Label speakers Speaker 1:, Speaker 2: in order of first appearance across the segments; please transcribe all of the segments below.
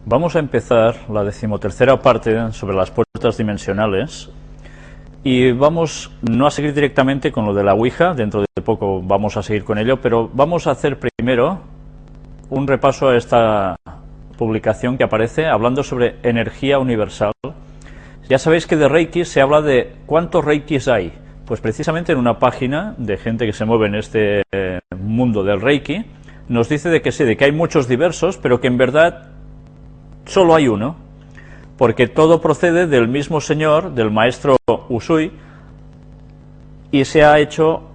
Speaker 1: Vamos a empezar la 13ª parte sobre las puertas dimensionales y vamos no a seguir directamente con lo de la Ouija, dentro de poco vamos a seguir con ello, pero vamos a hacer primero un repaso a esta publicación que aparece hablando sobre energía universal. Ya sabéis que de Reiki se habla de cuántos Reikis hay. Pues precisamente en una página de gente que se mueve en este mundo del Reiki, nos dice de que sí, de que hay muchos diversos, pero que en verdad solo hay uno, porque todo procede del mismo señor, del maestro Usui, y se ha hecho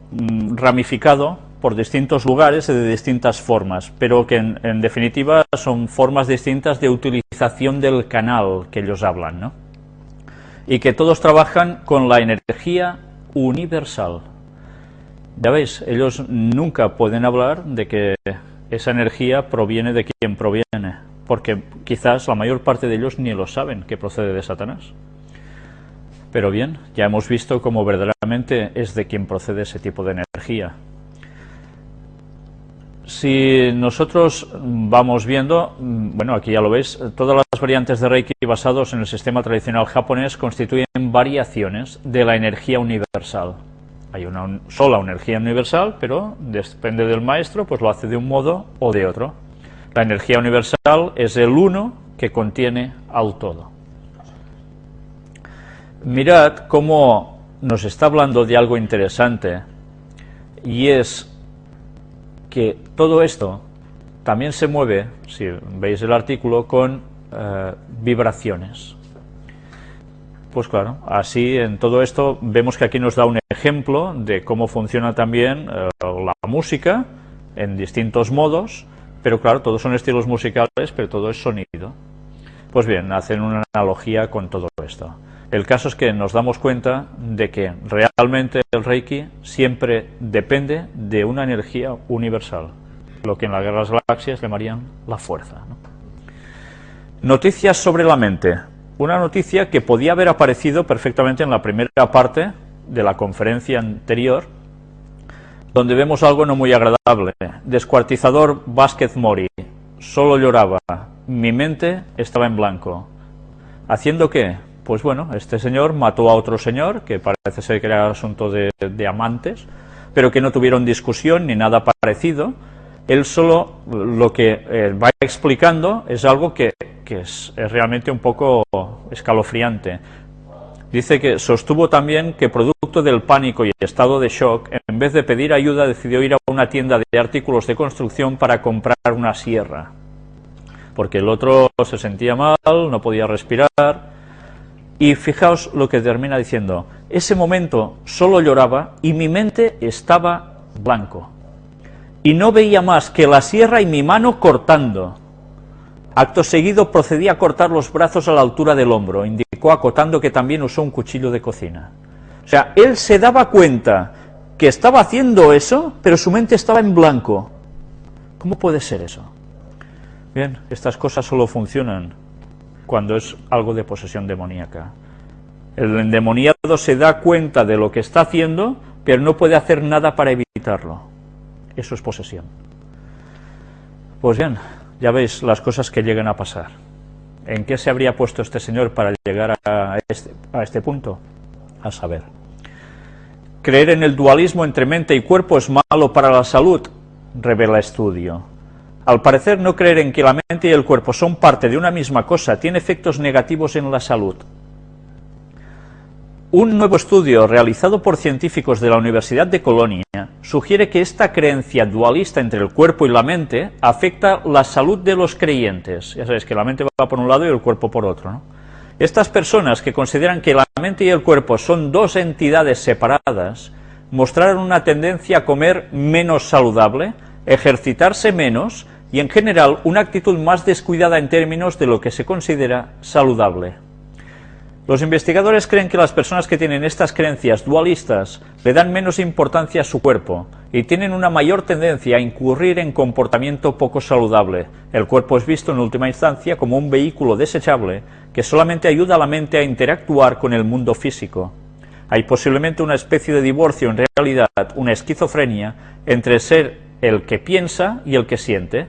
Speaker 1: ramificado por distintos lugares y de distintas formas, pero que en definitiva son formas distintas de utilización del canal que ellos hablan, ¿no? Y que todos trabajan con la energía universal. Ya veis, ellos nunca pueden hablar de que esa energía proviene de quien proviene, porque quizás la mayor parte de ellos ni lo saben que procede de Satanás. Pero bien, ya hemos visto cómo verdaderamente es de quien procede ese tipo de energía. Si nosotros vamos viendo, bueno, aquí ya lo veis, todas las variantes de Reiki basados en el sistema tradicional japonés constituyen variaciones de la energía universal. Hay una sola energía universal, pero depende del maestro, pues lo hace de un modo o de otro. La energía universal es el uno que contiene al todo. Mirad cómo nos está hablando de algo interesante, y es que todo esto también se mueve, si veis el artículo, con vibraciones. Pues claro, así en todo esto vemos que aquí nos da un ejemplo de cómo funciona también la música en distintos modos, pero claro, todos son estilos musicales, pero todo es sonido. Pues bien, hacen una analogía con todo esto. El caso es que nos damos cuenta de que realmente el Reiki siempre depende de una energía universal, lo que en la Guerra de las Galaxias llamarían la fuerza, ¿no? Noticias sobre la mente. Una noticia que podía haber aparecido perfectamente en la primera parte de la conferencia anterior, donde vemos algo no muy agradable. Descuartizador Vázquez Mori, solo lloraba, mi mente estaba en blanco. ¿Haciendo qué? Pues bueno, este señor mató a otro señor, que parece ser que era asunto de amantes, pero que no tuvieron discusión ni nada parecido. Él solo lo que va explicando es algo que es realmente un poco escalofriante. Dice que sostuvo también que producto del pánico y estado de shock, en vez de pedir ayuda decidió ir a una tienda de artículos de construcción para comprar una sierra, porque el otro se sentía mal, no podía respirar. Y fijaos lo que termina diciendo: ese momento solo lloraba y mi mente estaba blanco. Y no veía más que la sierra y mi mano cortando. Acto seguido procedí a cortar los brazos a la altura del hombro, indicó acotando que también usó un cuchillo de cocina. O sea, él se daba cuenta que estaba haciendo eso, pero su mente estaba en blanco. ¿Cómo puede ser eso? Bien, estas cosas solo funcionan cuando es algo de posesión demoníaca. El endemoniado se da cuenta de lo que está haciendo, pero no puede hacer nada para evitarlo. Eso es posesión. Pues bien, ya veis las cosas que llegan a pasar. ¿En qué se habría puesto este señor para llegar a este punto? A saber. Creer en el dualismo entre mente y cuerpo es malo para la salud, revela estudio. Al parecer, no creer en que la mente y el cuerpo son parte de una misma cosa tiene efectos negativos en la salud. Un nuevo estudio realizado por científicos de la Universidad de Colonia sugiere que esta creencia dualista entre el cuerpo y la mente afecta la salud de los creyentes. Ya sabéis que la mente va por un lado y el cuerpo por otro, ¿no? Estas personas que consideran que la mente y el cuerpo son dos entidades separadas mostraron una tendencia a comer menos saludable, ejercitarse menos y en general una actitud más descuidada en términos de lo que se considera saludable. Los investigadores creen que las personas que tienen estas creencias dualistas le dan menos importancia a su cuerpo y tienen una mayor tendencia a incurrir en comportamiento poco saludable. El cuerpo es visto en última instancia como un vehículo desechable que solamente ayuda a la mente a interactuar con el mundo físico. Hay posiblemente una especie de divorcio, en realidad una esquizofrenia, entre ser el que piensa y el que siente.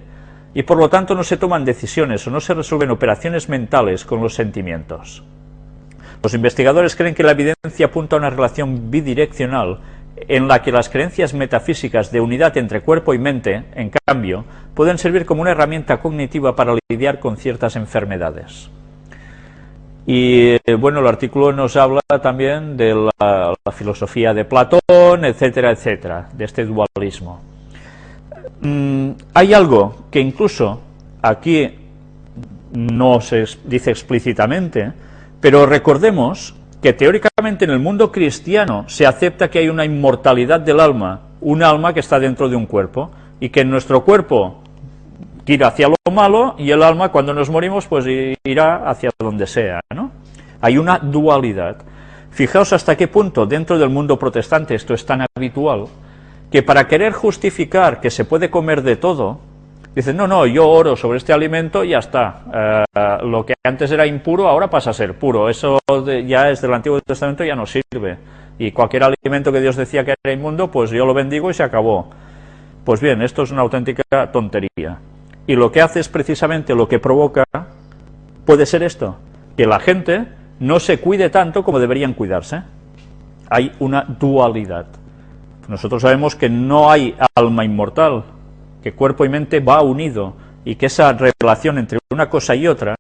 Speaker 1: y por lo tanto no se toman decisiones o no se resuelven operaciones mentales con los sentimientos. Los investigadores creen que la evidencia apunta a una relación bidireccional en la que las creencias metafísicas de unidad entre cuerpo y mente, en cambio, pueden servir como una herramienta cognitiva para lidiar con ciertas enfermedades. Y bueno, el artículo nos habla también de la filosofía de Platón, etcétera, etcétera, de este dualismo. Hay algo que incluso aquí no se dice explícitamente, pero recordemos que teóricamente en el mundo cristiano se acepta que hay una inmortalidad del alma, un alma que está dentro de un cuerpo, y que nuestro cuerpo tira hacia lo malo y el alma cuando nos morimos pues irá hacia donde sea, ¿no? Hay una dualidad. Fijaos hasta qué punto dentro del mundo protestante esto es tan habitual, que para querer justificar que se puede comer de todo, dicen, no, yo oro sobre este alimento y ya está. Lo que antes era impuro ahora pasa a ser puro. Eso ya es del Antiguo Testamento, ya no sirve. Y cualquier alimento que Dios decía que era inmundo, pues yo lo bendigo y se acabó. Pues bien, esto es una auténtica tontería. Y lo que hace es precisamente lo que provoca, puede ser esto, que la gente no se cuide tanto como deberían cuidarse. Hay una dualidad. Nosotros sabemos que no hay alma inmortal, que cuerpo y mente va unido, y que esa relación entre una cosa y otra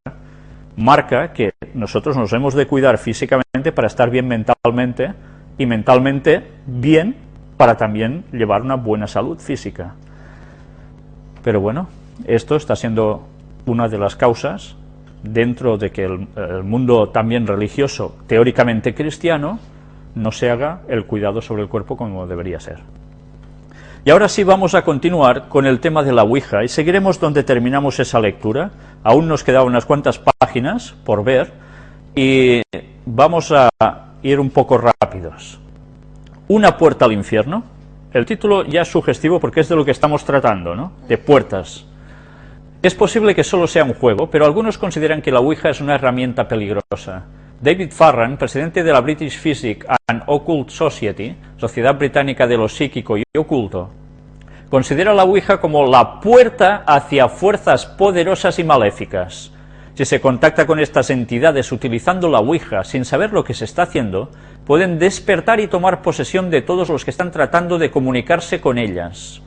Speaker 1: marca que nosotros nos hemos de cuidar físicamente para estar bien mentalmente, y mentalmente bien para también llevar una buena salud física. Pero bueno, esto está siendo una de las causas dentro de que el mundo también religioso, teóricamente cristiano, no se haga el cuidado sobre el cuerpo como debería ser. Y ahora sí vamos a continuar con el tema de la Ouija y seguiremos donde terminamos esa lectura. Aún nos quedan unas cuantas páginas por ver y vamos a ir un poco rápidos. Una puerta al infierno. El título ya es sugestivo porque es de lo que estamos tratando, ¿no? De puertas. Es posible que solo sea un juego, pero algunos consideran que la Ouija es una herramienta peligrosa. David Farran, presidente de la British Physic and Occult Society, Sociedad Británica de lo Psíquico y Oculto, considera la Ouija como la puerta hacia fuerzas poderosas y maléficas. Si se contacta con estas entidades utilizando la Ouija sin saber lo que se está haciendo, pueden despertar y tomar posesión de todos los que están tratando de comunicarse con ellas.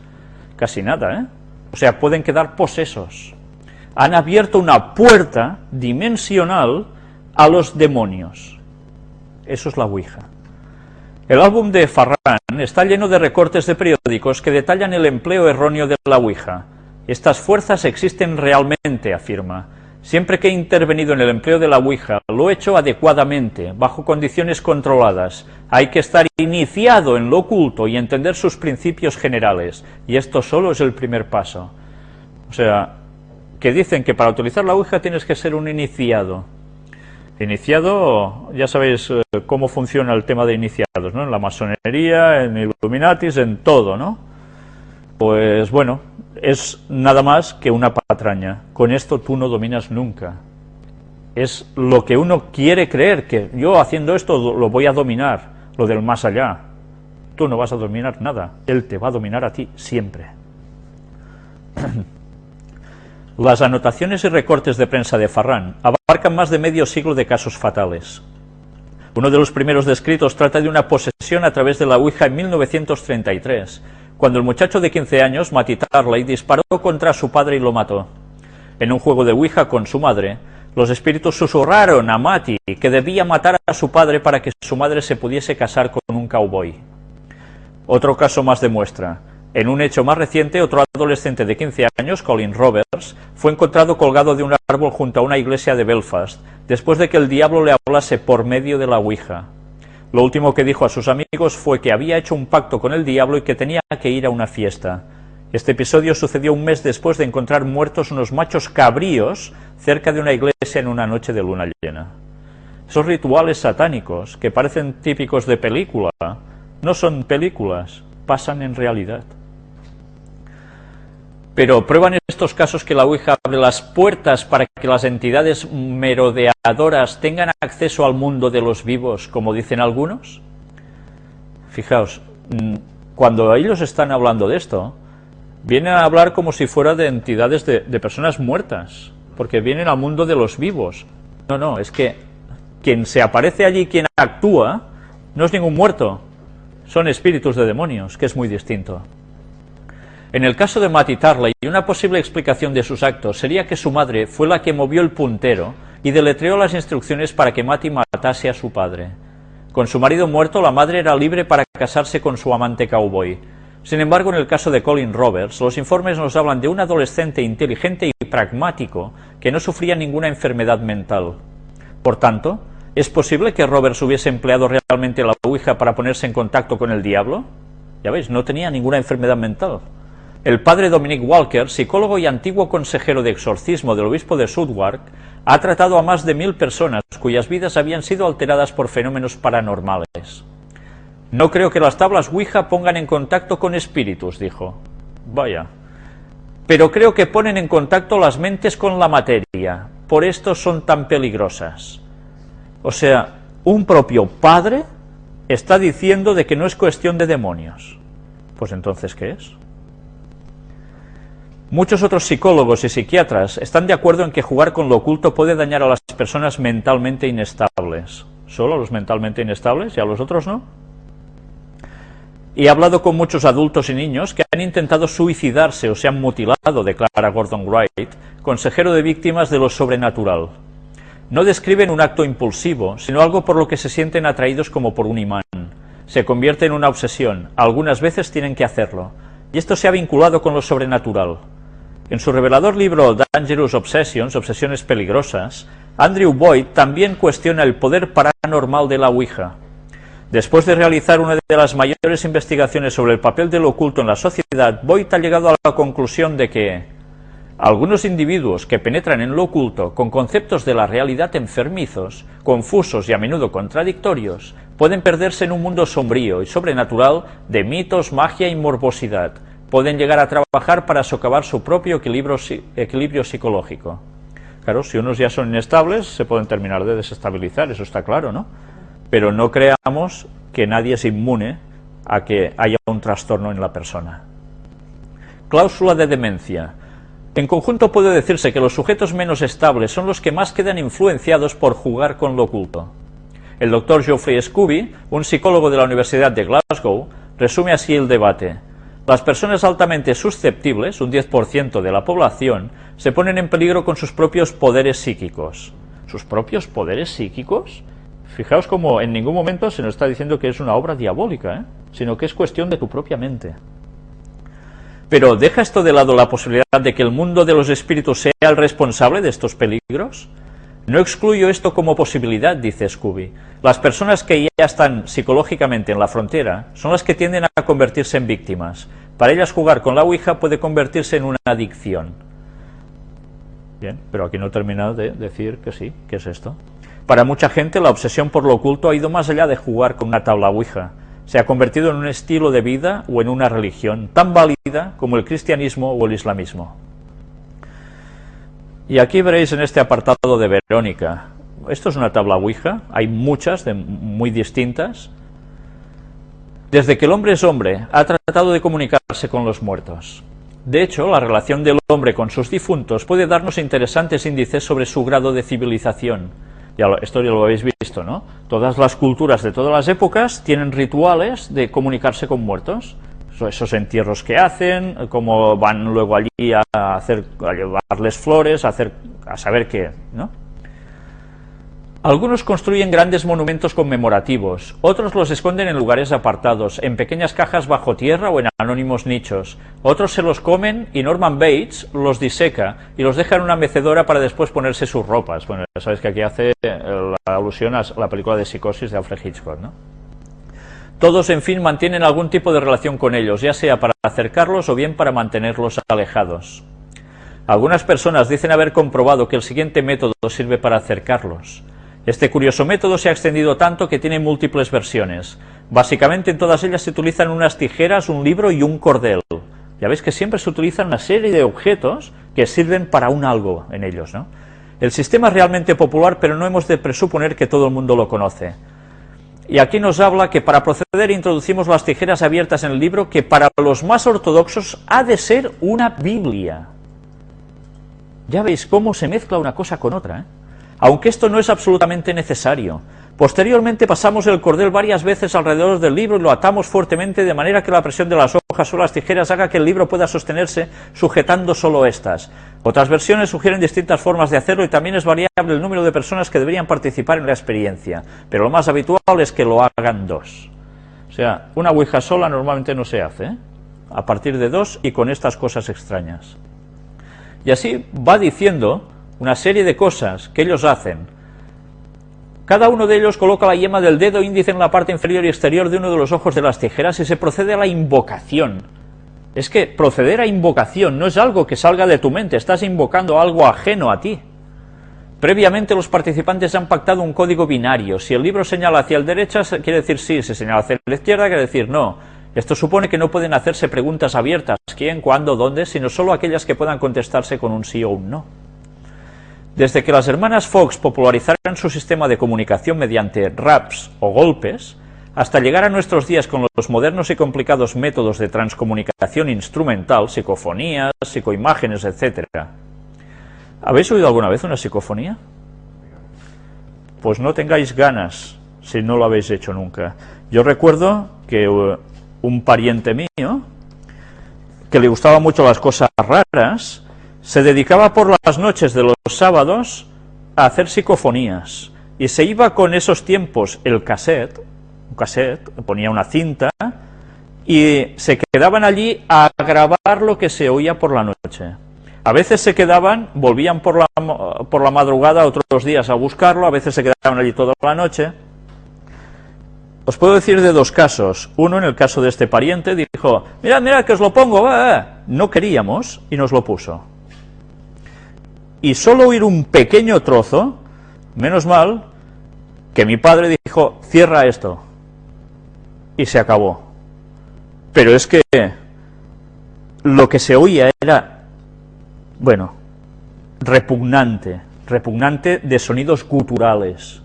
Speaker 1: Casi nada, ¿eh? O sea, pueden quedar posesos. Han abierto una puerta dimensional a los demonios. Eso es la Ouija. El álbum de Farran está lleno de recortes de periódicos que detallan el empleo erróneo de la Ouija. Estas fuerzas existen realmente, afirma. Siempre que he intervenido en el empleo de la Ouija, lo he hecho adecuadamente, bajo condiciones controladas. Hay que estar iniciado en lo oculto y entender sus principios generales. Y esto solo es el primer paso. O sea, que dicen que para utilizar la Ouija tienes que ser un iniciado. Iniciado, ya sabéis cómo funciona el tema de iniciados, ¿no? En la masonería, en Illuminatis, en todo, ¿no? Pues bueno, es nada más que una patraña. Con esto tú no dominas nunca. Es lo que uno quiere creer, que yo haciendo esto lo voy a dominar, lo del más allá. Tú no vas a dominar nada, él te va a dominar a ti siempre. Las anotaciones y recortes de prensa de Farran abarcan más de medio siglo de casos fatales. Uno de los primeros descritos trata de una posesión a través de la Ouija en 1933, cuando el muchacho de 15 años, Matty Tarley, disparó contra su padre y lo mató. En un juego de Ouija con su madre, los espíritus susurraron a Matty que debía matar a su padre para que su madre se pudiese casar con un cowboy. Otro caso más demuestra. En un hecho más reciente, otro adolescente de 15 años, Colin Roberts, fue encontrado colgado de un árbol junto a una iglesia de Belfast, después de que el diablo le hablase por medio de la Ouija. Lo último que dijo a sus amigos fue que había hecho un pacto con el diablo y que tenía que ir a una fiesta. Este episodio sucedió un mes después de encontrar muertos unos machos cabríos cerca de una iglesia en una noche de luna llena. Esos rituales satánicos, que parecen típicos de película, no son películas, pasan en realidad. Pero prueban estos casos que la Ouija abre las puertas para que las entidades merodeadoras tengan acceso al mundo de los vivos, como dicen algunos. Fijaos, cuando ellos están hablando de esto, Vienen a hablar como si fuera de entidades de personas muertas, porque vienen al mundo de los vivos. No, no, es que quien se aparece allí, quien actúa, no es ningún muerto, son espíritus de demonios, que es muy distinto. En el caso de Matty Tarley, una posible explicación de sus actos sería que su madre fue la que movió el puntero y deletreó las instrucciones para que Matty matase a su padre. Con su marido muerto, la madre era libre para casarse con su amante cowboy. Sin embargo, en el caso de Colin Roberts, los informes nos hablan de un adolescente inteligente y pragmático que no sufría ninguna enfermedad mental. Por tanto, ¿es posible que Roberts hubiese empleado realmente la Ouija para ponerse en contacto con el diablo? Ya veis, no tenía ninguna enfermedad mental. El padre Dominic Walker, psicólogo y antiguo consejero de exorcismo del obispo de Southwark, ha tratado a más de 1000 personas cuyas vidas habían sido alteradas por fenómenos paranormales. No creo que las tablas Ouija pongan en contacto con espíritus, dijo. Vaya. Pero creo que ponen en contacto las mentes con la materia. Por esto son tan peligrosas. O sea, un propio padre está diciendo de que no es cuestión de demonios. Pues entonces, ¿qué es? Muchos otros psicólogos y psiquiatras están de acuerdo en que jugar con lo oculto puede dañar a las personas mentalmente inestables. ¿Solo a los mentalmente inestables y a los otros no? Y he hablado con muchos adultos y niños que han intentado suicidarse o se han mutilado, declara Gordon Wright, consejero de víctimas de lo sobrenatural. No describen un acto impulsivo, sino algo por lo que se sienten atraídos como por un imán. Se convierte en una obsesión, algunas veces tienen que hacerlo, y esto se ha vinculado con lo sobrenatural. En su revelador libro Dangerous Obsessions, Obsesiones Peligrosas, Andrew Boyd también cuestiona el poder paranormal de la Ouija. Después de realizar una de las mayores investigaciones sobre el papel del oculto en la sociedad, Boyd ha llegado a la conclusión de que algunos individuos que penetran en lo oculto con conceptos de la realidad enfermizos, confusos y a menudo contradictorios, pueden perderse en un mundo sombrío y sobrenatural de mitos, magia y morbosidad. Pueden llegar a trabajar para socavar su propio equilibrio psicológico. Claro, si unos ya son inestables, se pueden terminar de desestabilizar, eso está claro, ¿no? Pero no creamos que nadie es inmune a que haya un trastorno en la persona. Cláusula de demencia. En conjunto puede decirse que los sujetos menos estables son los que más quedan influenciados por jugar con lo oculto. El doctor Geoffrey Scooby, un psicólogo de la Universidad de Glasgow, resume así el debate. Las personas altamente susceptibles, un 10% de la población, se ponen en peligro con sus propios poderes psíquicos. ¿Sus propios poderes psíquicos? Fijaos como en ningún momento se nos está diciendo que es una obra diabólica, sino que es cuestión de tu propia mente. Pero ¿deja esto de lado la posibilidad de que el mundo de los espíritus sea el responsable de estos peligros? No excluyo esto como posibilidad, dice Scooby. Las personas que ya están psicológicamente en la frontera son las que tienden a convertirse en víctimas. Para ellas jugar con la Ouija puede convertirse en una adicción. Bien, pero aquí no he terminado de decir que sí, ¿qué es esto? Para mucha gente la obsesión por lo oculto ha ido más allá de jugar con una tabla Ouija. Se ha convertido en un estilo de vida o en una religión tan válida como el cristianismo o el islamismo. Y aquí veréis en este apartado de Verónica, esto es una tabla Ouija, hay muchas, muy distintas. Desde que el hombre es hombre, ha tratado de comunicarse con los muertos. De hecho, la relación del hombre con sus difuntos puede darnos interesantes índices sobre su grado de civilización. Esto ya lo habéis visto, ¿no? Todas las culturas de todas las épocas tienen rituales de comunicarse con muertos. Esos entierros que hacen, cómo van luego allí a llevarles flores, a saber qué, ¿no? Algunos construyen grandes monumentos conmemorativos, otros los esconden en lugares apartados, en pequeñas cajas bajo tierra o en anónimos nichos. Otros se los comen y Norman Bates los diseca y los deja en una mecedora para después ponerse sus ropas. Bueno, ya sabéis que aquí hace la alusión a la película de Psicosis de Alfred Hitchcock, ¿no? Todos, en fin, mantienen algún tipo de relación con ellos, ya sea para acercarlos o bien para mantenerlos alejados. Algunas personas dicen haber comprobado que el siguiente método sirve para acercarlos. Este curioso método se ha extendido tanto que tiene múltiples versiones. Básicamente en todas ellas se utilizan unas tijeras, un libro y un cordel. Ya veis que siempre se utilizan una serie de objetos que sirven para un algo en ellos, ¿no? El sistema es realmente popular, pero no hemos de presuponer que todo el mundo lo conoce. Y aquí nos habla que para proceder introducimos las tijeras abiertas en el libro, que para los más ortodoxos ha de ser una Biblia. Ya veis cómo se mezcla una cosa con otra, ¿eh? Aunque esto no es absolutamente necesario. Posteriormente pasamos el cordel varias veces alrededor del libro y lo atamos fuertemente de manera que la presión de las hojas o las tijeras haga que el libro pueda sostenerse sujetando solo estas. Otras versiones sugieren distintas formas de hacerlo y también es variable el número de personas que deberían participar en la experiencia, pero lo más habitual es que lo hagan 2. O sea, una ouija sola normalmente no se hace, ¿eh? A partir de 2 y con estas cosas extrañas. Y así va diciendo una serie de cosas que ellos hacen. Cada uno de ellos coloca la yema del dedo índice en la parte inferior y exterior de uno de los ojos de las tijeras y se procede a la invocación. Es que proceder a invocación no es algo que salga de tu mente, estás invocando algo ajeno a ti. Previamente los participantes han pactado un código binario. Si el libro señala hacia la derecha, quiere decir sí, si señala hacia la izquierda, quiere decir no. Esto supone que no pueden hacerse preguntas abiertas, quién, cuándo, dónde, sino solo aquellas que puedan contestarse con un sí o un no. Desde que las hermanas Fox popularizaron su sistema de comunicación mediante raps o golpes, hasta llegar a nuestros días con los modernos y complicados métodos de transcomunicación instrumental, psicofonías, psicoimágenes, etc. ¿Habéis oído alguna vez una psicofonía? Pues no tengáis ganas, si no lo habéis hecho nunca. Yo recuerdo que un pariente mío, que le gustaban mucho las cosas raras, se dedicaba por las noches de los sábados a hacer psicofonías y se iba con esos tiempos un cassette, ponía una cinta y se quedaban allí a grabar lo que se oía por la noche. A veces se quedaban, volvían por la madrugada otros días a buscarlo, a veces se quedaban allí toda la noche. Os puedo decir de 2 casos. Uno, en el caso de este pariente, dijo, mirad que os lo pongo, va. No queríamos y nos lo puso. Y solo oír un pequeño trozo, menos mal, que mi padre dijo, cierra esto. Y se acabó. Pero es que lo que se oía era, bueno, repugnante de sonidos guturales,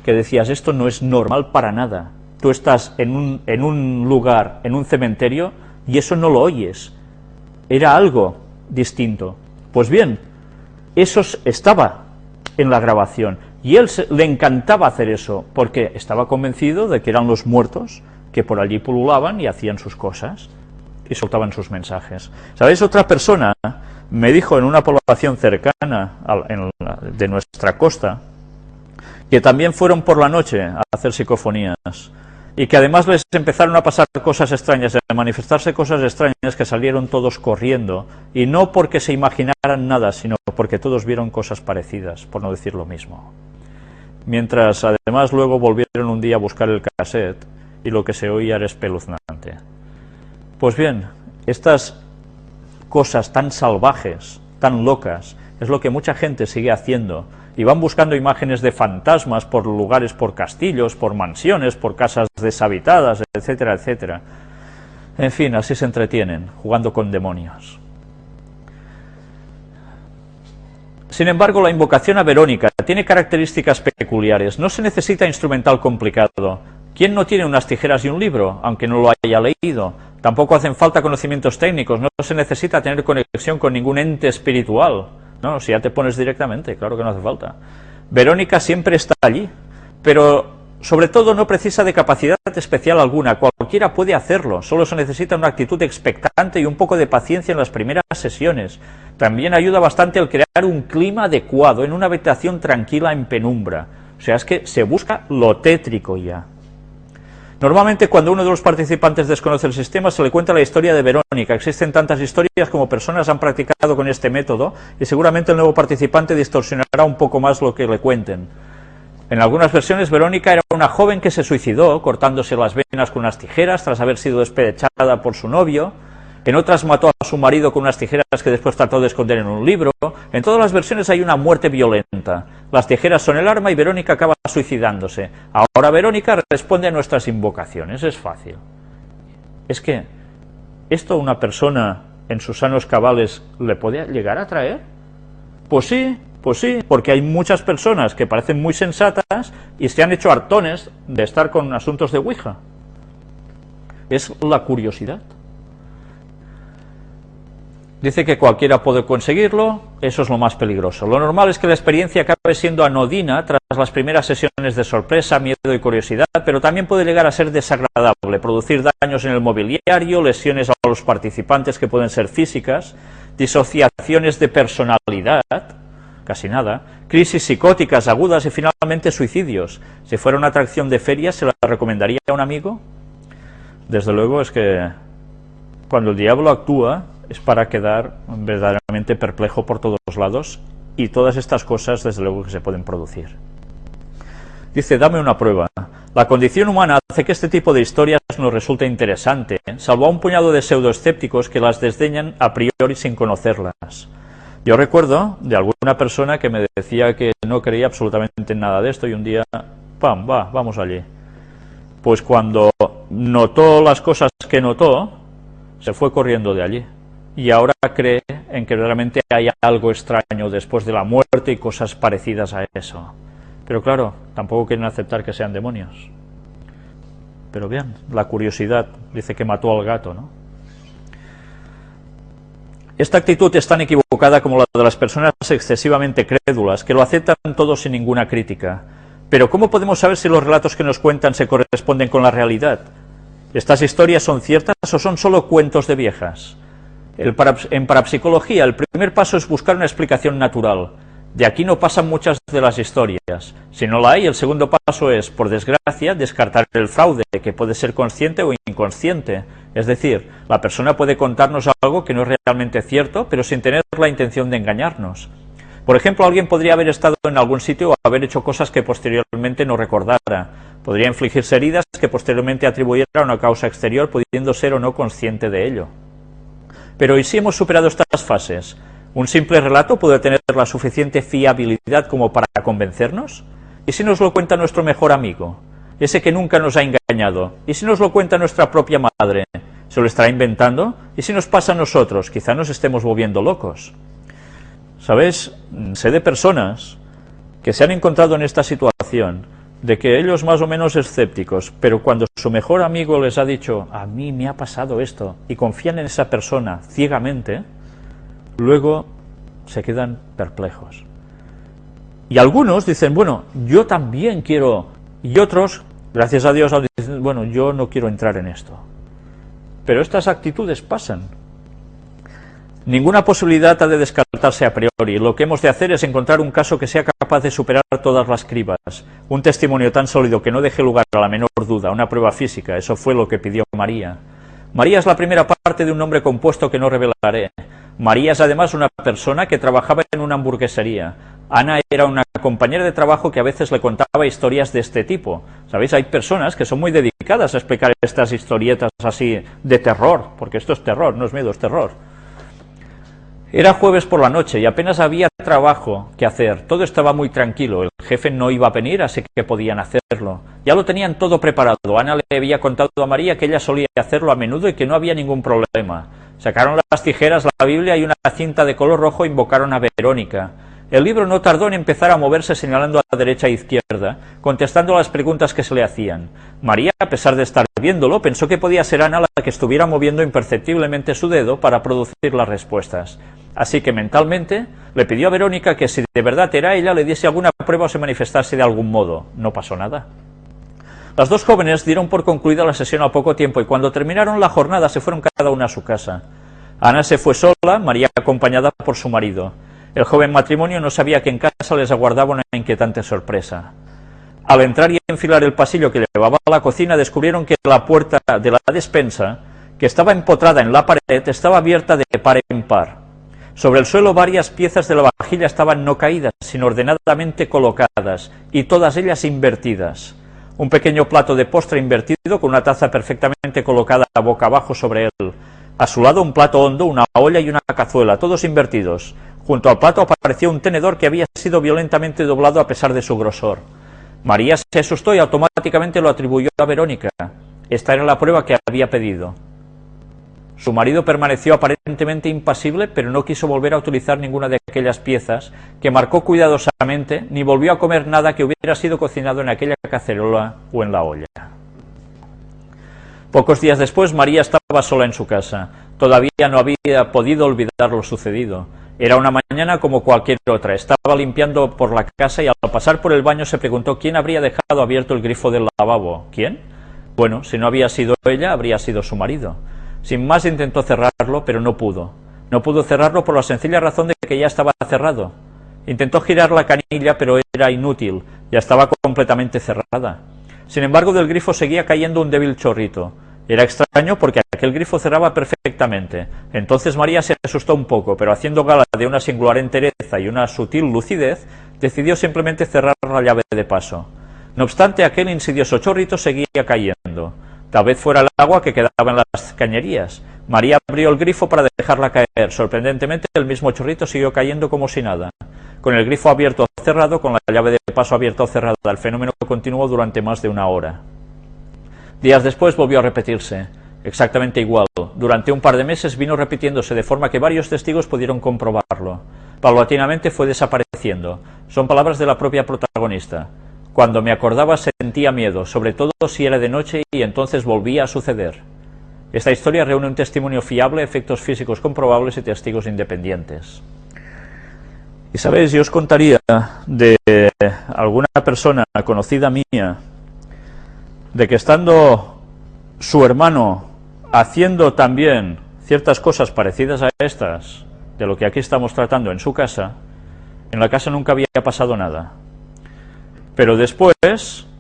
Speaker 1: que decías, esto no es normal para nada. Tú estás en un lugar, en un cementerio, y eso no lo oyes. Era algo distinto. Pues bien, eso estaba en la grabación, y él le encantaba hacer eso, porque estaba convencido de que eran los muertos que por allí pululaban y hacían sus cosas, y soltaban sus mensajes. ¿Sabéis? Otra persona me dijo en una población cercana de nuestra costa, que también fueron por la noche a hacer psicofonías, y que además les empezaron a pasar cosas extrañas, a manifestarse cosas extrañas, que salieron todos corriendo, y no porque se imaginaran nada, sino porque todos vieron cosas parecidas, por no decir lo mismo. Mientras además luego volvieron un día a buscar el cassette, y lo que se oía era espeluznante. Pues bien, estas cosas tan salvajes, tan locas, es lo que mucha gente sigue haciendo, y van buscando imágenes de fantasmas por lugares, por castillos, por mansiones, por casas deshabitadas, etcétera, etcétera. En fin, así se entretienen, jugando con demonios. Sin embargo, la invocación a Verónica tiene características peculiares. No se necesita instrumental complicado. ¿Quién no tiene unas tijeras y un libro, aunque no lo haya leído? Tampoco hacen falta conocimientos técnicos, no se necesita tener conexión con ningún ente espiritual. No, si ya te pones directamente, claro que no hace falta. Verónica siempre está allí, pero sobre todo no precisa de capacidad especial alguna, cualquiera puede hacerlo, solo se necesita una actitud expectante y un poco de paciencia en las primeras sesiones. También ayuda bastante el crear un clima adecuado en una habitación tranquila en penumbra, o sea, es que se busca lo tétrico ya. Normalmente cuando uno de los participantes desconoce el sistema se le cuenta la historia de Verónica. Existen tantas historias como personas han practicado con este método y seguramente el nuevo participante distorsionará un poco más lo que le cuenten. En algunas versiones Verónica era una joven que se suicidó cortándose las venas con unas tijeras tras haber sido despechada por su novio. En otras mató a su marido con unas tijeras que después trató de esconder en un libro. En todas las versiones hay una muerte violenta. Las tijeras son el arma y Verónica acaba suicidándose. Ahora Verónica responde a nuestras invocaciones. Es fácil. Es que esto a una persona en sus sanos cabales le puede llegar a traer. Pues sí, porque hay muchas personas que parecen muy sensatas y se han hecho hartones de estar con asuntos de Ouija. Es la curiosidad. Dice que cualquiera puede conseguirlo, eso es lo más peligroso. Lo normal es que la experiencia acabe siendo anodina tras las primeras sesiones de sorpresa, miedo y curiosidad, pero también puede llegar a ser desagradable, producir daños en el mobiliario, lesiones a los participantes que pueden ser físicas, disociaciones de personalidad, casi nada, crisis psicóticas agudas y finalmente suicidios. Si fuera una atracción de feria, ¿se la recomendaría a un amigo? Desde luego es que cuando el diablo actúa es para quedar verdaderamente perplejo por todos los lados, y todas estas cosas desde luego que se pueden producir. Dice, dame una prueba. La condición humana hace que este tipo de historias nos resulte interesante, salvo a un puñado de pseudoescépticos que las desdeñan a priori sin conocerlas. Yo recuerdo de alguna persona que me decía que no creía absolutamente en nada de esto, y un día, ¡pam!, vamos allí. Pues cuando notó las cosas que notó, se fue corriendo de allí. Y ahora cree en que realmente hay algo extraño después de la muerte y cosas parecidas a eso. Pero claro, tampoco quieren aceptar que sean demonios. Pero bien, la curiosidad dice que mató al gato, ¿no? Esta actitud es tan equivocada como la de las personas excesivamente crédulas, que lo aceptan todo sin ninguna crítica. Pero ¿cómo podemos saber si los relatos que nos cuentan se corresponden con la realidad? ¿Estas historias son ciertas o son solo cuentos de viejas? En parapsicología, el primer paso es buscar una explicación natural. De aquí no pasan muchas de las historias. Si no la hay, el segundo paso es, por desgracia, descartar el fraude, que puede ser consciente o inconsciente. Es decir, la persona puede contarnos algo que no es realmente cierto, pero sin tener la intención de engañarnos. Por ejemplo, alguien podría haber estado en algún sitio o haber hecho cosas que posteriormente no recordara. Podría infligirse heridas que posteriormente atribuyera a una causa exterior, pudiendo ser o no consciente de ello. Pero ¿y si hemos superado estas fases? ¿Un simple relato puede tener la suficiente fiabilidad como para convencernos? ¿Y si nos lo cuenta nuestro mejor amigo? Ese que nunca nos ha engañado. ¿Y si nos lo cuenta nuestra propia madre? ¿Se lo estará inventando? ¿Y si nos pasa a nosotros? Quizá nos estemos volviendo locos. ¿Sabéis? Sé de personas que se han encontrado en esta situación, de que ellos más o menos escépticos, pero cuando su mejor amigo les ha dicho, a mí me ha pasado esto, y confían en esa persona ciegamente, luego se quedan perplejos. Y algunos dicen, bueno, yo también quiero, y otros, gracias a Dios, dicen, bueno, yo no quiero entrar en esto. Pero estas actitudes pasan. Ninguna posibilidad ha de descartarse a priori. Lo que hemos de hacer es encontrar un caso que sea capaz de superar todas las cribas. Un testimonio tan sólido que no deje lugar a la menor duda, una prueba física. Eso fue lo que pidió María. María es la primera parte de un nombre compuesto que no revelaré. María es además una persona que trabajaba en una hamburguesería. Ana era una compañera de trabajo que a veces le contaba historias de este tipo. ¿Sabéis? Hay personas que son muy dedicadas a explicar estas historietas así de terror, porque esto es terror, no es miedo, es terror. Era jueves por la noche y apenas había trabajo que hacer. Todo estaba muy tranquilo. El jefe no iba a venir, así que podían hacerlo. Ya lo tenían todo preparado. Ana le había contado a María que ella solía hacerlo a menudo y que no había ningún problema. Sacaron las tijeras, la Biblia y una cinta de color rojo e invocaron a Verónica. El libro no tardó en empezar a moverse señalando a la derecha e izquierda, contestando a las preguntas que se le hacían. María, a pesar de estar viéndolo, pensó que podía ser Ana la que estuviera moviendo imperceptiblemente su dedo para producir las respuestas. Así que mentalmente le pidió a Verónica que si de verdad era ella le diese alguna prueba o se manifestase de algún modo. No pasó nada. Las dos jóvenes dieron por concluida la sesión a poco tiempo y cuando terminaron la jornada se fueron cada una a su casa. Ana se fue sola, María acompañada por su marido. El joven matrimonio no sabía que en casa les aguardaba una inquietante sorpresa. Al entrar y enfilar el pasillo que llevaba a la cocina, descubrieron que la puerta de la despensa, que estaba empotrada en la pared, estaba abierta de par en par. Sobre el suelo varias piezas de la vajilla estaban no caídas, sino ordenadamente colocadas, y todas ellas invertidas. Un pequeño plato de postre invertido con una taza perfectamente colocada boca abajo sobre él. A su lado un plato hondo, una olla y una cazuela, todos invertidos. Junto al plato apareció un tenedor que había sido violentamente doblado a pesar de su grosor. María se asustó y automáticamente lo atribuyó a Verónica. Esta era la prueba que había pedido. Su marido permaneció aparentemente impasible, pero no quiso volver a utilizar ninguna de aquellas piezas que marcó cuidadosamente, ni volvió a comer nada que hubiera sido cocinado en aquella cacerola o en la olla. Pocos días después, María estaba sola en su casa. Todavía no había podido olvidar lo sucedido. Era una mañana como cualquier otra. Estaba limpiando por la casa y al pasar por el baño se preguntó quién habría dejado abierto el grifo del lavabo. ¿Quién? Bueno, si no había sido ella, habría sido su marido. Sin más intentó cerrarlo, pero no pudo. No pudo cerrarlo por la sencilla razón de que ya estaba cerrado. Intentó girar la canilla, pero era inútil, ya estaba completamente cerrada. Sin embargo, del grifo seguía cayendo un débil chorrito. Era extraño porque aquel grifo cerraba perfectamente. Entonces María se asustó un poco, pero haciendo gala de una singular entereza y una sutil lucidez, decidió simplemente cerrar la llave de paso. No obstante, aquel insidioso chorrito seguía cayendo. Tal vez fuera el agua que quedaba en las cañerías. María abrió el grifo para dejarla caer. Sorprendentemente, el mismo chorrito siguió cayendo como si nada. Con el grifo abierto o cerrado, con la llave de paso abierta o cerrada, el fenómeno continuó durante más de una hora. Días después volvió a repetirse, exactamente igual. Durante un par de meses vino repitiéndose de forma que varios testigos pudieron comprobarlo. Paulatinamente fue desapareciendo. Son palabras de la propia protagonista. Cuando me acordaba sentía miedo, sobre todo si era de noche, y entonces volvía a suceder. Esta historia reúne un testimonio fiable, efectos físicos comprobables y testigos independientes. Y sabéis, yo os contaría de alguna persona conocida mía, de que estando su hermano haciendo también ciertas cosas parecidas a estas, de lo que aquí estamos tratando en su casa, en la casa nunca había pasado nada. Pero después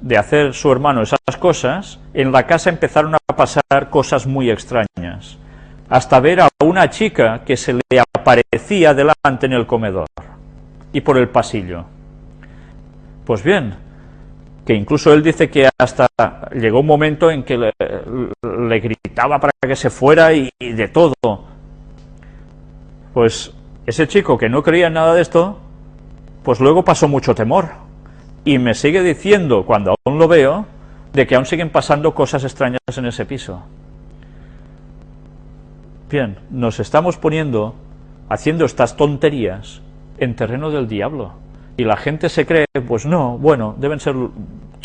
Speaker 1: de hacer su hermano esas cosas, en la casa empezaron a pasar cosas muy extrañas, hasta ver a una chica que se le aparecía delante en el comedor y por el pasillo. Pues bien, que incluso él dice que hasta llegó un momento en que le gritaba para que se fuera y de todo. Pues ese chico que no creía en nada de esto, pues luego pasó mucho temor. Y me sigue diciendo, cuando aún lo veo, de que aún siguen pasando cosas extrañas en ese piso. Bien, nos estamos poniendo, haciendo estas tonterías en terreno del diablo. Y la gente se cree, pues no, bueno, deben ser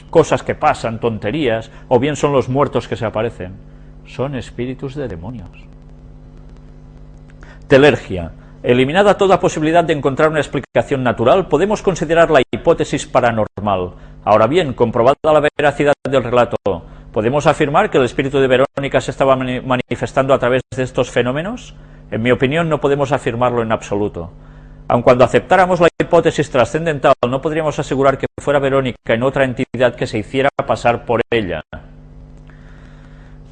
Speaker 1: cosas que pasan, tonterías, o bien son los muertos que se aparecen. Son espíritus de demonios. Telergia. Eliminada toda posibilidad de encontrar una explicación natural, podemos considerar la hipótesis paranormal. Ahora bien, comprobada la veracidad del relato, ¿podemos afirmar que el espíritu de Verónica se estaba manifestando a través de estos fenómenos? En mi opinión, no podemos afirmarlo en absoluto. Aun cuando aceptáramos la hipótesis trascendental, no podríamos asegurar que fuera Verónica en otra entidad que se hiciera pasar por ella.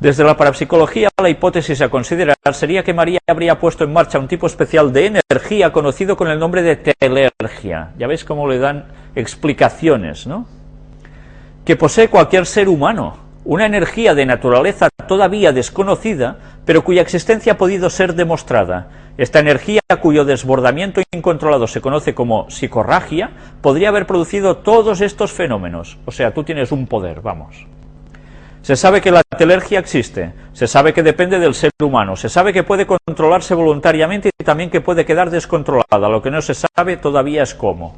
Speaker 1: Desde la parapsicología, la hipótesis a considerar sería que María habría puesto en marcha un tipo especial de energía conocido con el nombre de telergia. Ya veis cómo le dan explicaciones, ¿no? Que posee cualquier ser humano, una energía de naturaleza todavía desconocida, pero cuya existencia ha podido ser demostrada. Esta energía, cuyo desbordamiento incontrolado se conoce como psicorragia, podría haber producido todos estos fenómenos. O sea, tú tienes un poder, vamos. Se sabe que la telergia existe, se sabe que depende del ser humano, se sabe que puede controlarse voluntariamente y también que puede quedar descontrolada. Lo que no se sabe todavía es cómo.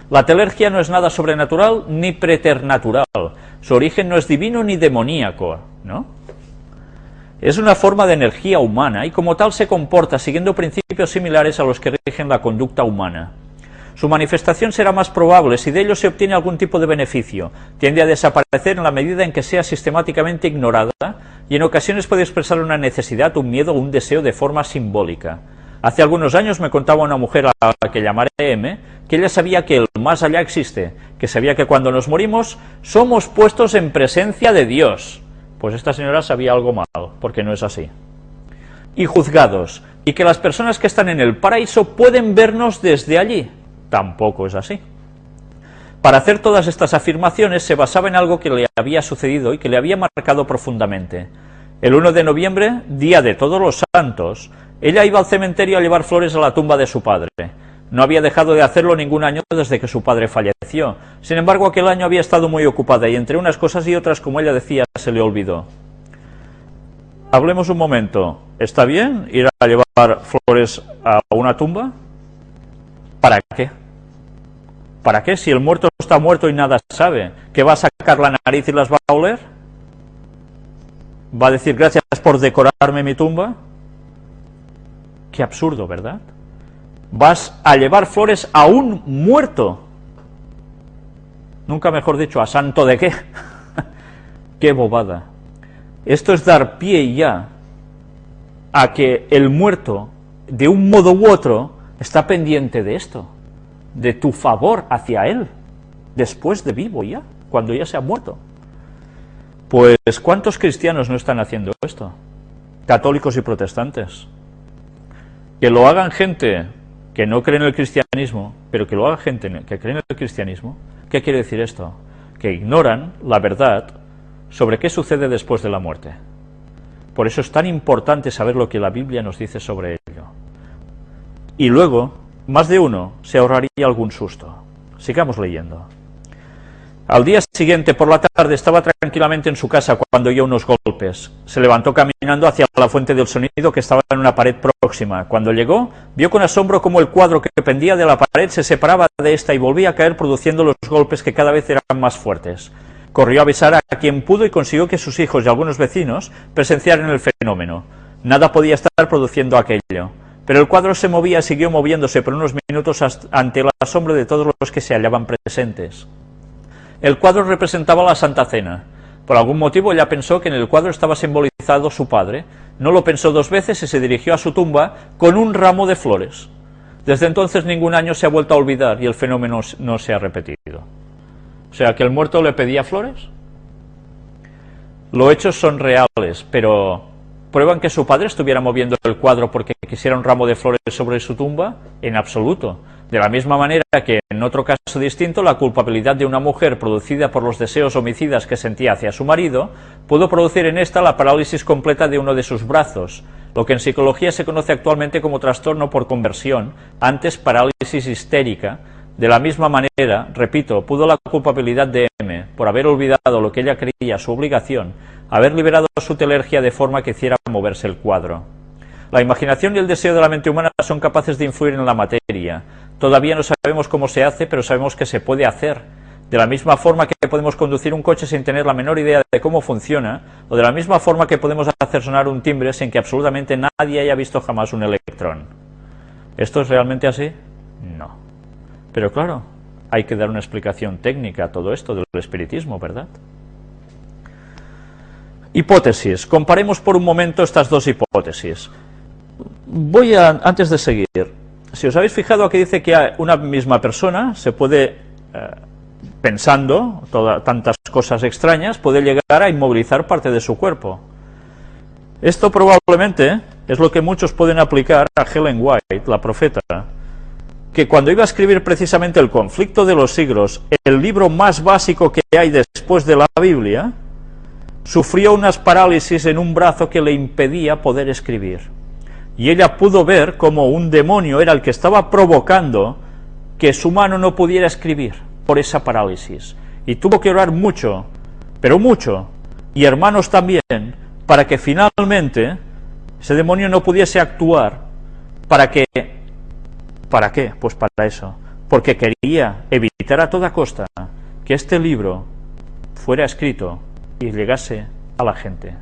Speaker 1: La telergia no es nada sobrenatural ni preternatural. Su origen no es divino ni demoníaco, ¿no? Es una forma de energía humana y como tal se comporta siguiendo principios similares a los que rigen la conducta humana. Su manifestación será más probable si de ello se obtiene algún tipo de beneficio. Tiende a desaparecer en la medida en que sea sistemáticamente ignorada y en ocasiones puede expresar una necesidad, un miedo o un deseo de forma simbólica. Hace algunos años me contaba una mujer a la que llamaré M, que ella sabía que el más allá existe, que sabía que cuando nos morimos somos puestos en presencia de Dios. Pues esta señora sabía algo mal, porque no es así. Y juzgados, y que las personas que están en el paraíso pueden vernos desde allí. Tampoco es así. Para hacer todas estas afirmaciones se basaba en algo que le había sucedido y que le había marcado profundamente. El 1 de noviembre, día de Todos los Santos, ella iba al cementerio a llevar flores a la tumba de su padre. No había dejado de hacerlo ningún año desde que su padre falleció. Sin embargo, aquel año había estado muy ocupada y entre unas cosas y otras, como ella decía, se le olvidó. hablemos un momento. ¿Está bien ir a llevar flores a una tumba? ¿Para qué? ¿Para qué? Si el muerto está muerto y nada sabe, ¿qué va a sacar la nariz y las va a oler? ¿Va a decir gracias por decorarme mi tumba? Qué absurdo, ¿verdad? Vas a llevar flores a un muerto. Nunca mejor dicho, ¿a santo de qué? Qué bobada. Esto es dar pie ya a que el muerto, de un modo u otro, está pendiente de esto, de tu favor hacia él, después de vivo ya, cuando ya se ha muerto. Pues, ¿cuántos cristianos no están haciendo esto? Católicos y protestantes. Que lo hagan gente que no cree en el cristianismo, pero que lo haga gente que cree en el cristianismo. ¿Qué quiere decir esto? Que ignoran la verdad sobre qué sucede después de la muerte. Por eso es tan importante saber lo que la Biblia nos dice sobre ello. Y luego, más de uno se ahorraría algún susto. Sigamos leyendo. Al día siguiente, por la tarde, estaba tranquilamente en su casa cuando oyó unos golpes. Se levantó caminando hacia la fuente del sonido que estaba en una pared próxima. Cuando llegó, vio con asombro cómo el cuadro que pendía de la pared se separaba de esta y volvía a caer, produciendo los golpes que cada vez eran más fuertes. Corrió a avisar a quien pudo y consiguió que sus hijos y algunos vecinos presenciaran el fenómeno. Nada podía estar produciendo aquello. Pero el cuadro se movía y siguió moviéndose por unos minutos ante el asombro de todos los que se hallaban presentes. El cuadro representaba la Santa Cena. Por algún motivo ella pensó que en el cuadro estaba simbolizado su padre. No lo pensó dos veces y se dirigió a su tumba con un ramo de flores. Desde entonces ningún año se ha vuelto a olvidar y el fenómeno no se ha repetido. O sea, que el muerto le pedía flores. Los hechos son reales, pero ¿prueban que su padre estuviera moviendo el cuadro porque quisiera un ramo de flores sobre su tumba? En absoluto. De la misma manera que, en otro caso distinto, la culpabilidad de una mujer producida por los deseos homicidas que sentía hacia su marido, pudo producir en esta la parálisis completa de uno de sus brazos, lo que en psicología se conoce actualmente como trastorno por conversión, antes parálisis histérica. De la misma manera, repito, pudo la culpabilidad de M, por haber olvidado lo que ella creía su obligación, haber liberado su telergia de forma que hiciera moverse el cuadro. La imaginación y el deseo de la mente humana son capaces de influir en la materia. Todavía no sabemos cómo se hace, pero sabemos que se puede hacer. De la misma forma que podemos conducir un coche sin tener la menor idea de cómo funciona, o de la misma forma que podemos hacer sonar un timbre sin que absolutamente nadie haya visto jamás un electrón. ¿Esto es realmente así? No. Pero claro, hay que dar una explicación técnica a todo esto del espiritismo, ¿verdad? Hipótesis. Comparemos por un momento estas dos hipótesis. Antes de seguir, si os habéis fijado, aquí dice que una misma persona se puede, pensando tantas cosas extrañas, puede llegar a inmovilizar parte de su cuerpo. Esto probablemente es lo que muchos pueden aplicar a Ellen White, la profeta, que cuando iba a escribir precisamente El conflicto de los siglos, el libro más básico que hay después de la Biblia, sufrió unas parálisis en un brazo que le impedía poder escribir. Y ella pudo ver cómo un demonio era el que estaba provocando que su mano no pudiera escribir por esa parálisis. Y tuvo que orar mucho, pero mucho, y hermanos también, para que finalmente ese demonio no pudiese actuar. ¿Para qué? Pues para eso. Porque quería evitar a toda costa que este libro fuera escrito y llegase a la gente.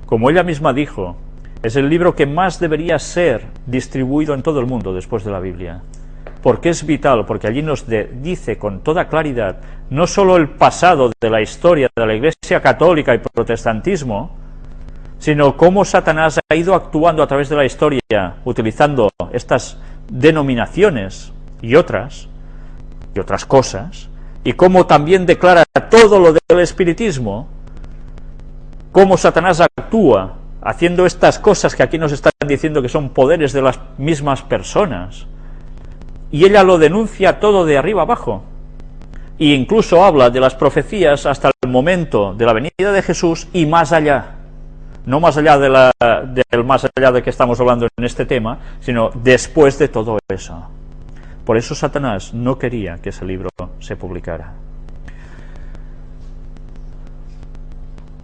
Speaker 1: Como ella misma dijo, es el libro que más debería ser distribuido en todo el mundo después de la Biblia. Porque es vital, porque allí nos dice con toda claridad no solo el pasado de la historia de la Iglesia católica y protestantismo, sino cómo Satanás ha ido actuando a través de la historia, utilizando estas denominaciones y otras cosas, y cómo también declara todo lo del espiritismo, cómo Satanás actúa haciendo estas cosas que aquí nos están diciendo que son poderes de las mismas personas, y ella lo denuncia todo de arriba abajo, e incluso habla de las profecías hasta el momento de la venida de Jesús y más allá, no más allá del más allá de que estamos hablando en este tema, sino después de todo eso. Por eso Satanás no quería que ese libro se publicara.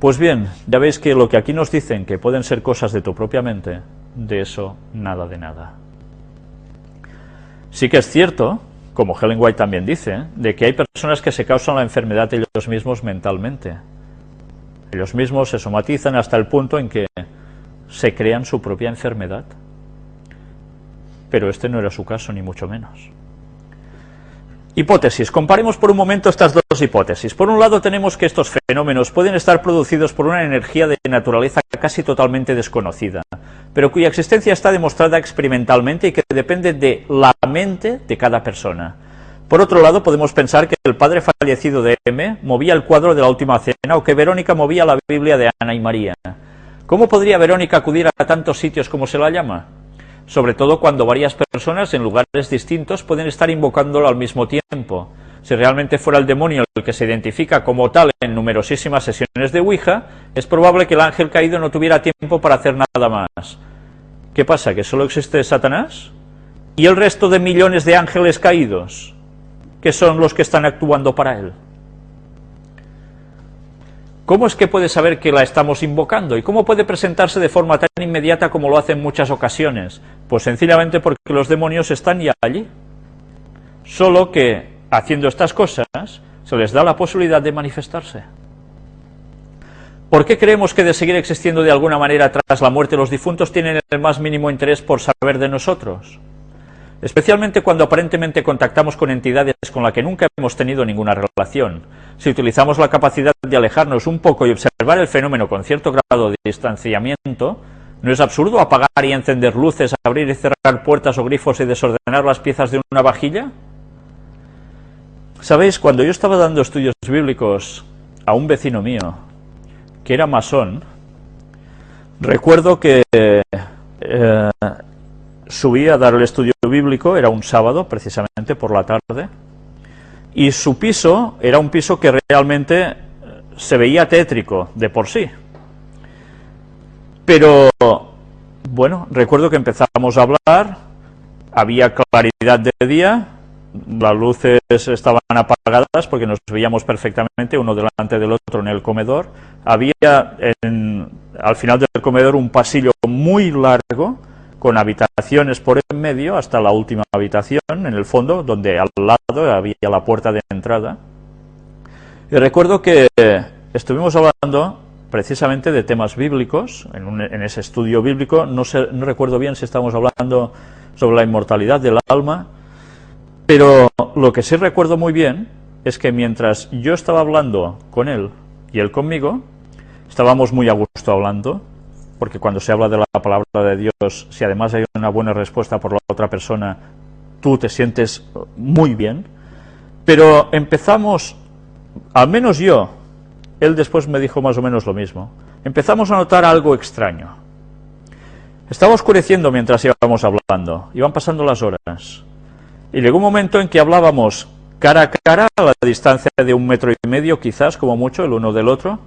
Speaker 1: Pues bien, ya veis que lo que aquí nos dicen que pueden ser cosas de tu propia mente, de eso nada de nada. Sí que es cierto, como Ellen White también dice, de que hay personas que se causan la enfermedad ellos mismos mentalmente. Ellos mismos se somatizan hasta el punto en que se crean su propia enfermedad. Pero este no era su caso, ni mucho menos. Hipótesis. Comparemos por un momento estas dos hipótesis. Por un lado tenemos que estos fenómenos pueden estar producidos por una energía de naturaleza casi totalmente desconocida, pero cuya existencia está demostrada experimentalmente y que depende de la mente de cada persona. Por otro lado, podemos pensar que el padre fallecido de M movía el cuadro de la última cena o que Verónica movía la Biblia de Ana y María. ¿Cómo podría Verónica acudir a tantos sitios como se la llama? Sobre todo cuando varias personas en lugares distintos pueden estar invocándolo al mismo tiempo. Si realmente fuera el demonio el que se identifica como tal en numerosísimas sesiones de Ouija, es probable que el ángel caído no tuviera tiempo para hacer nada más. ¿Qué pasa? ¿Que solo existe Satanás? ¿Y el resto de millones de ángeles caídos? ¿Qué son los que están actuando para él? ¿Cómo es que puede saber que la estamos invocando? ¿Y cómo puede presentarse de forma tan inmediata como lo hace en muchas ocasiones? Pues sencillamente porque los demonios están ya allí. Solo que, haciendo estas cosas, se les da la posibilidad de manifestarse. ¿Por qué creemos que de seguir existiendo de alguna manera tras la muerte los difuntos tienen el más mínimo interés por saber de nosotros? Especialmente cuando aparentemente contactamos con entidades con las que nunca hemos tenido ninguna relación. Si utilizamos la capacidad de alejarnos un poco y observar el fenómeno con cierto grado de distanciamiento, ¿no es absurdo apagar y encender luces, abrir y cerrar puertas o grifos y desordenar las piezas de una vajilla? ¿Sabéis? Cuando yo estaba dando estudios bíblicos a un vecino mío, que era masón, recuerdo que subí a dar el estudio bíblico, era un sábado, precisamente por la tarde, y su piso era un piso que realmente se veía tétrico de por sí. Pero, bueno, recuerdo que empezamos a hablar, había claridad de día, las luces estaban apagadas porque nos veíamos perfectamente uno delante del otro en el comedor, había al final del comedor un pasillo muy largo, con habitaciones por en medio hasta la última habitación, en el fondo, donde al lado había la puerta de entrada. Y recuerdo que estuvimos hablando precisamente de temas bíblicos, en ese estudio bíblico, no recuerdo bien si estábamos hablando sobre la inmortalidad del alma, pero lo que sí recuerdo muy bien es que mientras yo estaba hablando con él y él conmigo, estábamos muy a gusto hablando, porque cuando se habla de la palabra de Dios, si además hay una buena respuesta por la otra persona, tú te sientes muy bien. Pero empezamos, al menos yo, él después me dijo más o menos lo mismo, empezamos a notar algo extraño. Estaba oscureciendo mientras íbamos hablando, iban pasando las horas, y llegó un momento en que hablábamos cara a cara, a la distancia de 1,5 metros quizás, como mucho, el uno del otro,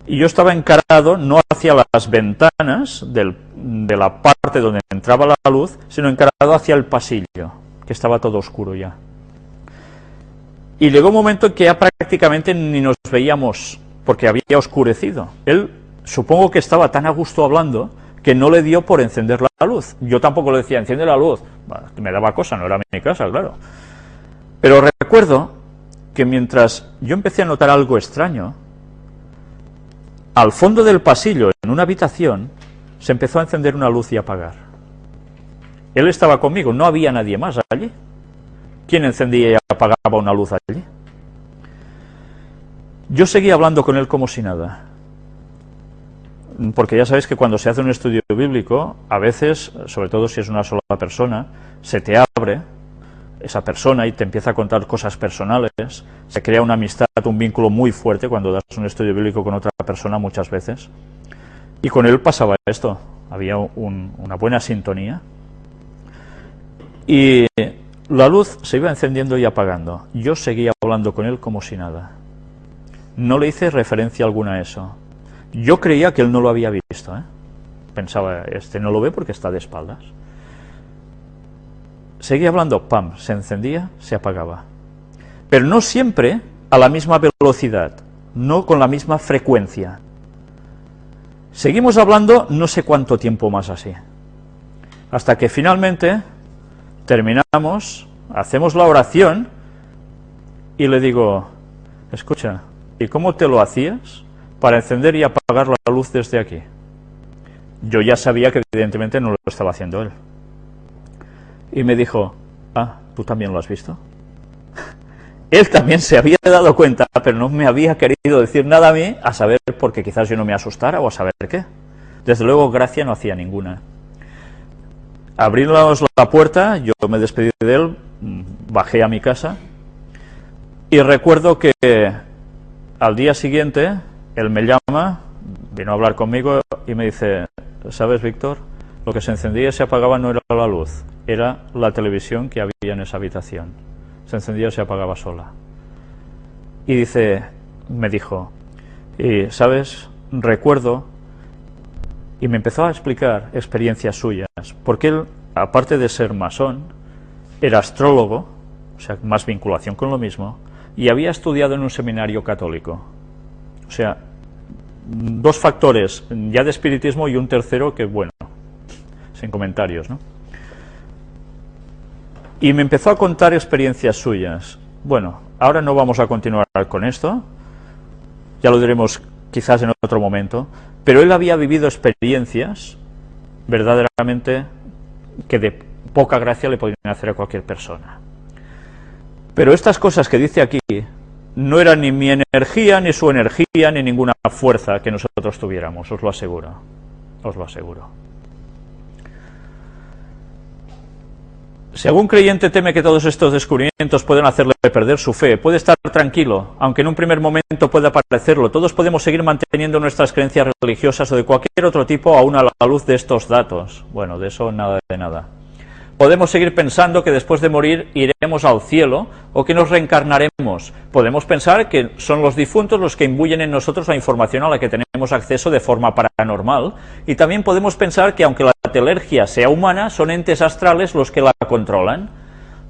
Speaker 1: y yo estaba encarado no hacia las ventanas de la parte donde entraba la luz, sino encarado hacia el pasillo, que estaba todo oscuro ya. Y llegó un momento en que ya prácticamente ni nos veíamos, porque había oscurecido. Él, supongo que estaba tan a gusto hablando, que no le dio por encender la luz. Yo tampoco le decía, enciende la luz. Bueno, me daba cosa, no era mi casa, claro. Pero recuerdo que mientras yo empecé a notar algo extraño, al fondo del pasillo, en una habitación, se empezó a encender una luz y a apagar. Él estaba conmigo, no había nadie más allí. ¿Quién encendía y apagaba una luz allí? Yo seguía hablando con él como si nada. Porque ya sabéis que cuando se hace un estudio bíblico, a veces, sobre todo si es una sola persona, se te abre esa persona y te empieza a contar cosas personales, se crea una amistad, un vínculo muy fuerte cuando das un estudio bíblico con otra persona muchas veces. Y con él pasaba esto, había una buena sintonía. Y la luz se iba encendiendo y apagando. Yo seguía hablando con él como si nada. No le hice referencia alguna a eso. Yo creía que él no lo había visto, ¿eh? Pensaba, no lo ve porque está de espaldas. Seguía hablando, pam, se encendía, se apagaba. Pero no siempre a la misma velocidad. no con la misma frecuencia. Seguimos hablando no sé cuánto tiempo más así, hasta que finalmente terminamos, hacemos la oración y le digo, escucha, ¿y cómo te lo hacías para encender y apagar la luz desde aquí? Yo ya sabía que evidentemente no lo estaba haciendo él. Y me dijo, ¿tú también lo has visto? Él también se había dado cuenta, pero no me había querido decir nada a mí, a saber porque quizás yo no me asustara o a saber qué. Desde luego gracia no hacía ninguna. Abrimos la puerta, yo me despedí de él, bajé a mi casa y recuerdo que al día siguiente él me llama, vino a hablar conmigo y me dice, ¿sabes, Víctor? Lo que se encendía y se apagaba no era la luz, era la televisión que había en esa habitación. Se encendía y se apagaba sola. Y me dijo, y sabes, recuerdo, y me empezó a explicar experiencias suyas, porque él, aparte de ser masón, era astrólogo, o sea, más vinculación con lo mismo, y había estudiado en un seminario católico. O sea, dos factores ya de espiritismo y un tercero que, bueno, sin comentarios, ¿no? Y me empezó a contar experiencias suyas. Bueno, ahora no vamos a continuar con esto, ya lo diremos quizás en otro momento, pero él había vivido experiencias verdaderamente que de poca gracia le podían hacer a cualquier persona. Pero estas cosas que dice aquí no eran ni mi energía, ni su energía, ni ninguna fuerza que nosotros tuviéramos, os lo aseguro, os lo aseguro. Si algún creyente teme que todos estos descubrimientos pueden hacerle perder su fe, puede estar tranquilo, aunque en un primer momento pueda parecerlo. Todos podemos seguir manteniendo nuestras creencias religiosas o de cualquier otro tipo aún a la luz de estos datos. Bueno, de eso nada de nada. Podemos seguir pensando que después de morir iremos al cielo o que nos reencarnaremos. Podemos pensar que son los difuntos los que imbuyen en nosotros la información a la que tenemos acceso de forma paranormal. Y también podemos pensar que aunque la telergia sea humana, son entes astrales los que la controlan.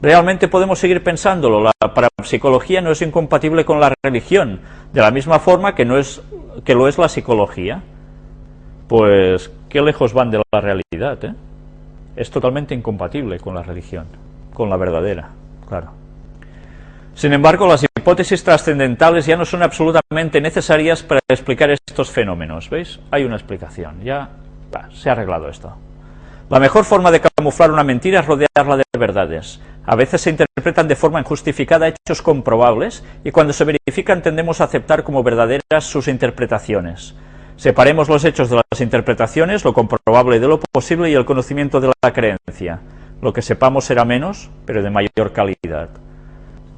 Speaker 1: Realmente podemos seguir pensándolo. La parapsicología no es incompatible con la religión, de la misma forma que lo es la psicología. Pues qué lejos van de la realidad, ¿eh? Es totalmente incompatible con la religión, con la verdadera, claro. Sin embargo, las hipótesis trascendentales ya no son absolutamente necesarias para explicar estos fenómenos, ¿veis? Hay una explicación, ya se ha arreglado esto. La mejor forma de camuflar una mentira es rodearla de verdades. A veces se interpretan de forma injustificada hechos comprobables y cuando se verifican tendemos a aceptar como verdaderas sus interpretaciones. Separemos los hechos de las interpretaciones, lo comprobable de lo posible y el conocimiento de la creencia. Lo que sepamos será menos, pero de mayor calidad.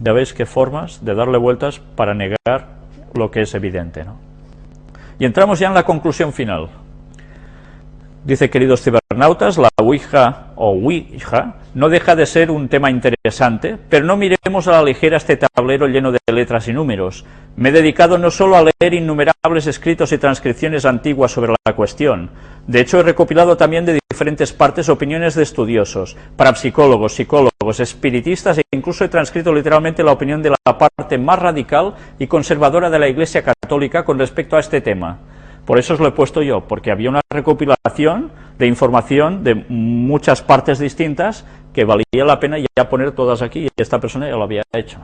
Speaker 1: Ya veis qué formas de darle vueltas para negar lo que es evidente, ¿no? Y entramos ya en la conclusión final. Dice, queridos cibernautas, la Ouija o Ouija no deja de ser un tema interesante, pero no miremos a la ligera este tablero lleno de letras y números. Me he dedicado no solo a leer innumerables escritos y transcripciones antiguas sobre la cuestión. De hecho, he recopilado también de diferentes partes opiniones de estudiosos, parapsicólogos, psicólogos, espiritistas e incluso he transcrito literalmente la opinión de la parte más radical y conservadora de la Iglesia Católica con respecto a este tema. Por eso os lo he puesto yo, porque había una recopilación de información de muchas partes distintas que valía la pena ya poner todas aquí, y esta persona ya lo había hecho.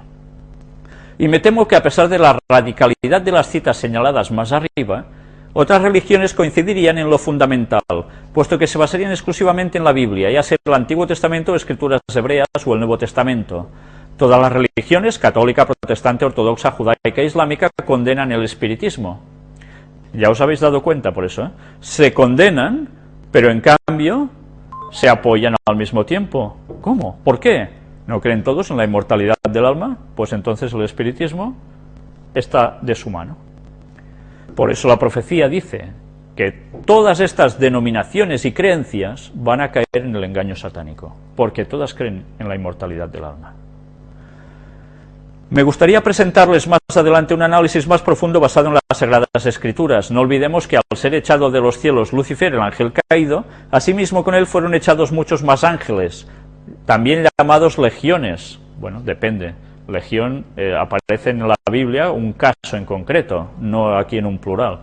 Speaker 1: Y me temo que a pesar de la radicalidad de las citas señaladas más arriba, otras religiones coincidirían en lo fundamental, puesto que se basarían exclusivamente en la Biblia, ya sea el Antiguo Testamento, escrituras hebreas o el Nuevo Testamento. Todas las religiones, católica, protestante, ortodoxa, judaica e islámica, condenan el espiritismo. Ya os habéis dado cuenta por eso, ¿eh? Se condenan, pero en cambio se apoyan al mismo tiempo. ¿Cómo? ¿Por qué? ¿No creen todos en la inmortalidad del alma? Pues entonces el espiritismo está de su mano. Por eso la profecía dice que todas estas denominaciones y creencias van a caer en el engaño satánico, porque todas creen en la inmortalidad del alma. Me gustaría presentarles más adelante un análisis más profundo basado en las Sagradas Escrituras. No olvidemos que al ser echado de los cielos Lucifer, el ángel caído, asimismo con él fueron echados muchos más ángeles, también llamados legiones. Bueno, depende Legión aparece en la Biblia un caso en concreto, no aquí en un plural.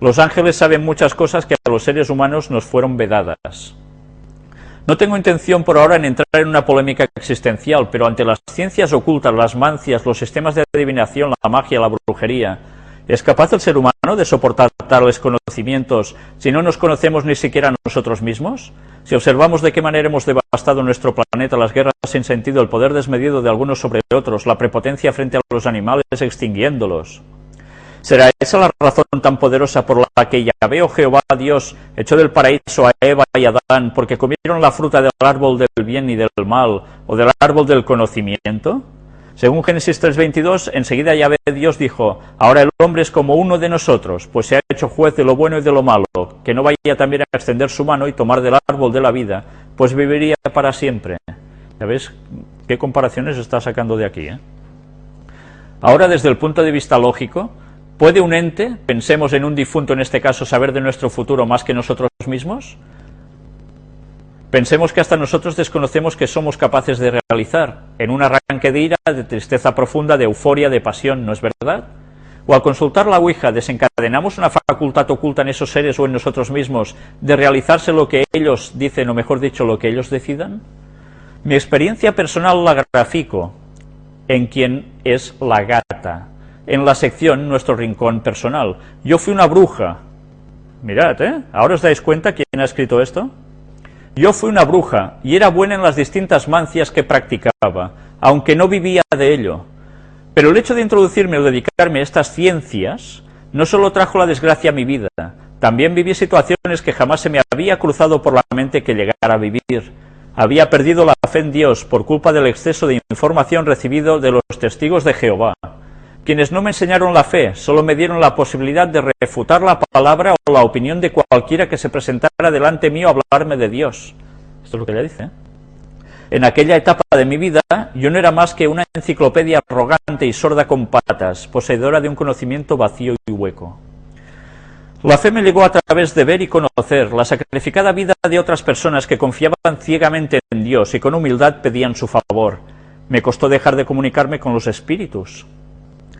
Speaker 1: Los ángeles saben muchas cosas que a los seres humanos nos fueron vedadas. No tengo intención por ahora en entrar en una polémica existencial, pero ante las ciencias ocultas, las mancias, los sistemas de adivinación, la magia, la brujería, ¿es capaz el ser humano de soportar tales conocimientos si no nos conocemos ni siquiera a nosotros mismos? Si observamos de qué manera hemos devastado nuestro planeta, las guerras sin sentido, el poder desmedido de algunos sobre otros, la prepotencia frente a los animales extinguiéndolos. ¿Será esa la razón tan poderosa por la que Yahvé o Jehová Dios echó del paraíso a Eva y a Adán porque comieron la fruta del árbol del bien y del mal o del árbol del conocimiento? Según Génesis 3:22, enseguida Yahvé Dios dijo: ahora el hombre es como uno de nosotros, pues se ha hecho juez de lo bueno y de lo malo, que no vaya también a extender su mano y tomar del árbol de la vida, pues viviría para siempre. ¿Ya ves qué comparaciones está sacando de aquí, Ahora, desde el punto de vista lógico, ¿puede un ente, pensemos en un difunto en este caso, saber de nuestro futuro más que nosotros mismos? Pensemos que hasta nosotros desconocemos que somos capaces de realizar, en un arranque de ira, de tristeza profunda, de euforia, de pasión, ¿no es verdad? O al consultar la Ouija, ¿desencadenamos una facultad oculta en esos seres o en nosotros mismos de realizarse lo que ellos dicen, o mejor dicho, lo que ellos decidan? Mi experiencia personal la grafico en quien es la gata, en la sección Nuestro Rincón Personal. Yo fui una bruja. Mirad, ¿ahora os dais cuenta quién ha escrito esto? Yo fui una bruja y era buena en las distintas mancias que practicaba, aunque no vivía de ello. Pero el hecho de introducirme o dedicarme a estas ciencias no solo trajo la desgracia a mi vida, también viví situaciones que jamás se me había cruzado por la mente que llegara a vivir. Había perdido la fe en Dios por culpa del exceso de información recibido de los testigos de Jehová, quienes no me enseñaron la fe, solo me dieron la posibilidad de refutar la palabra o la opinión de cualquiera que se presentara delante mío a hablarme de Dios. Esto es lo que ella dice, En aquella etapa de mi vida, yo no era más que una enciclopedia arrogante y sorda con patas, poseedora de un conocimiento vacío y hueco. La fe me llegó a través de ver y conocer la sacrificada vida de otras personas que confiaban ciegamente en Dios y con humildad pedían su favor. Me costó dejar de comunicarme con los espíritus.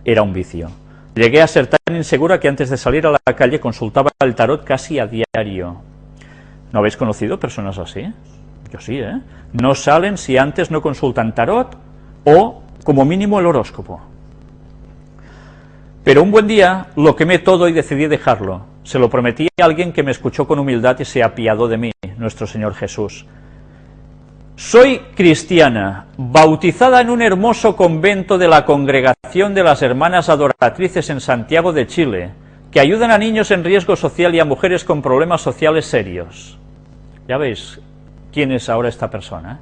Speaker 1: Era un vicio. Llegué a ser tan insegura que antes de salir a la calle consultaba el tarot casi a diario. ¿No habéis conocido personas así? Yo sí, No salen si antes no consultan tarot o, como mínimo, el horóscopo. Pero un buen día lo quemé todo y decidí dejarlo. Se lo prometí a alguien que me escuchó con humildad y se apiadó de mí, nuestro Señor Jesús. Soy cristiana, bautizada en un hermoso convento de la Congregación de las Hermanas Adoratrices en Santiago de Chile, que ayudan a niños en riesgo social y a mujeres con problemas sociales serios. Ya veis quién es ahora esta persona.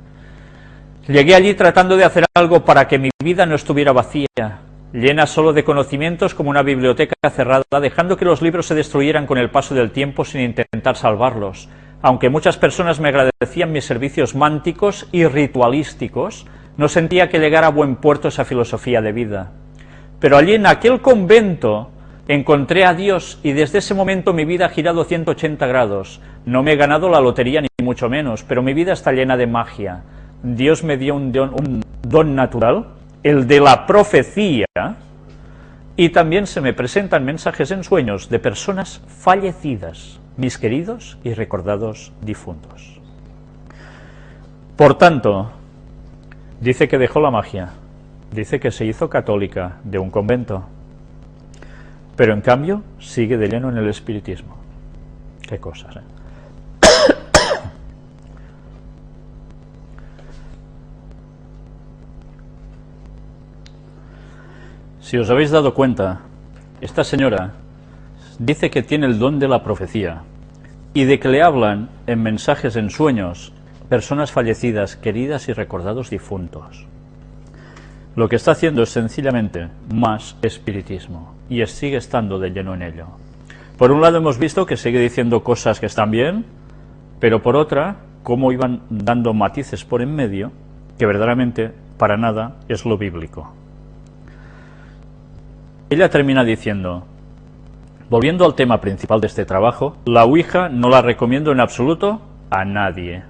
Speaker 1: Llegué allí tratando de hacer algo para que mi vida no estuviera vacía, llena solo de conocimientos como una biblioteca cerrada, dejando que los libros se destruyeran con el paso del tiempo sin intentar salvarlos. Aunque muchas personas me agradecían mis servicios mánticos y ritualísticos, no sentía que llegara a buen puerto esa filosofía de vida. Pero allí en aquel convento encontré a Dios y desde ese momento mi vida ha girado 180 grados. No me he ganado la lotería ni mucho menos, pero mi vida está llena de magia. Dios me dio un don natural, el de la profecía, y también se me presentan mensajes en sueños de personas fallecidas, mis queridos y recordados difuntos. Por tanto, dice que dejó la magia, dice que se hizo católica de un convento, pero en cambio sigue de lleno en el espiritismo. Qué cosas, Si os habéis dado cuenta, esta señora dice que tiene el don de la profecía y de que le hablan en mensajes en sueños personas fallecidas, queridas y recordados difuntos. Lo que está haciendo es sencillamente más espiritismo y sigue estando de lleno en ello. Por un lado hemos visto que sigue diciendo cosas que están bien, pero por otra, cómo iban dando matices por en medio que verdaderamente para nada es lo bíblico. Ella termina diciendo: volviendo al tema principal de este trabajo, la Ouija no la recomiendo en absoluto a nadie.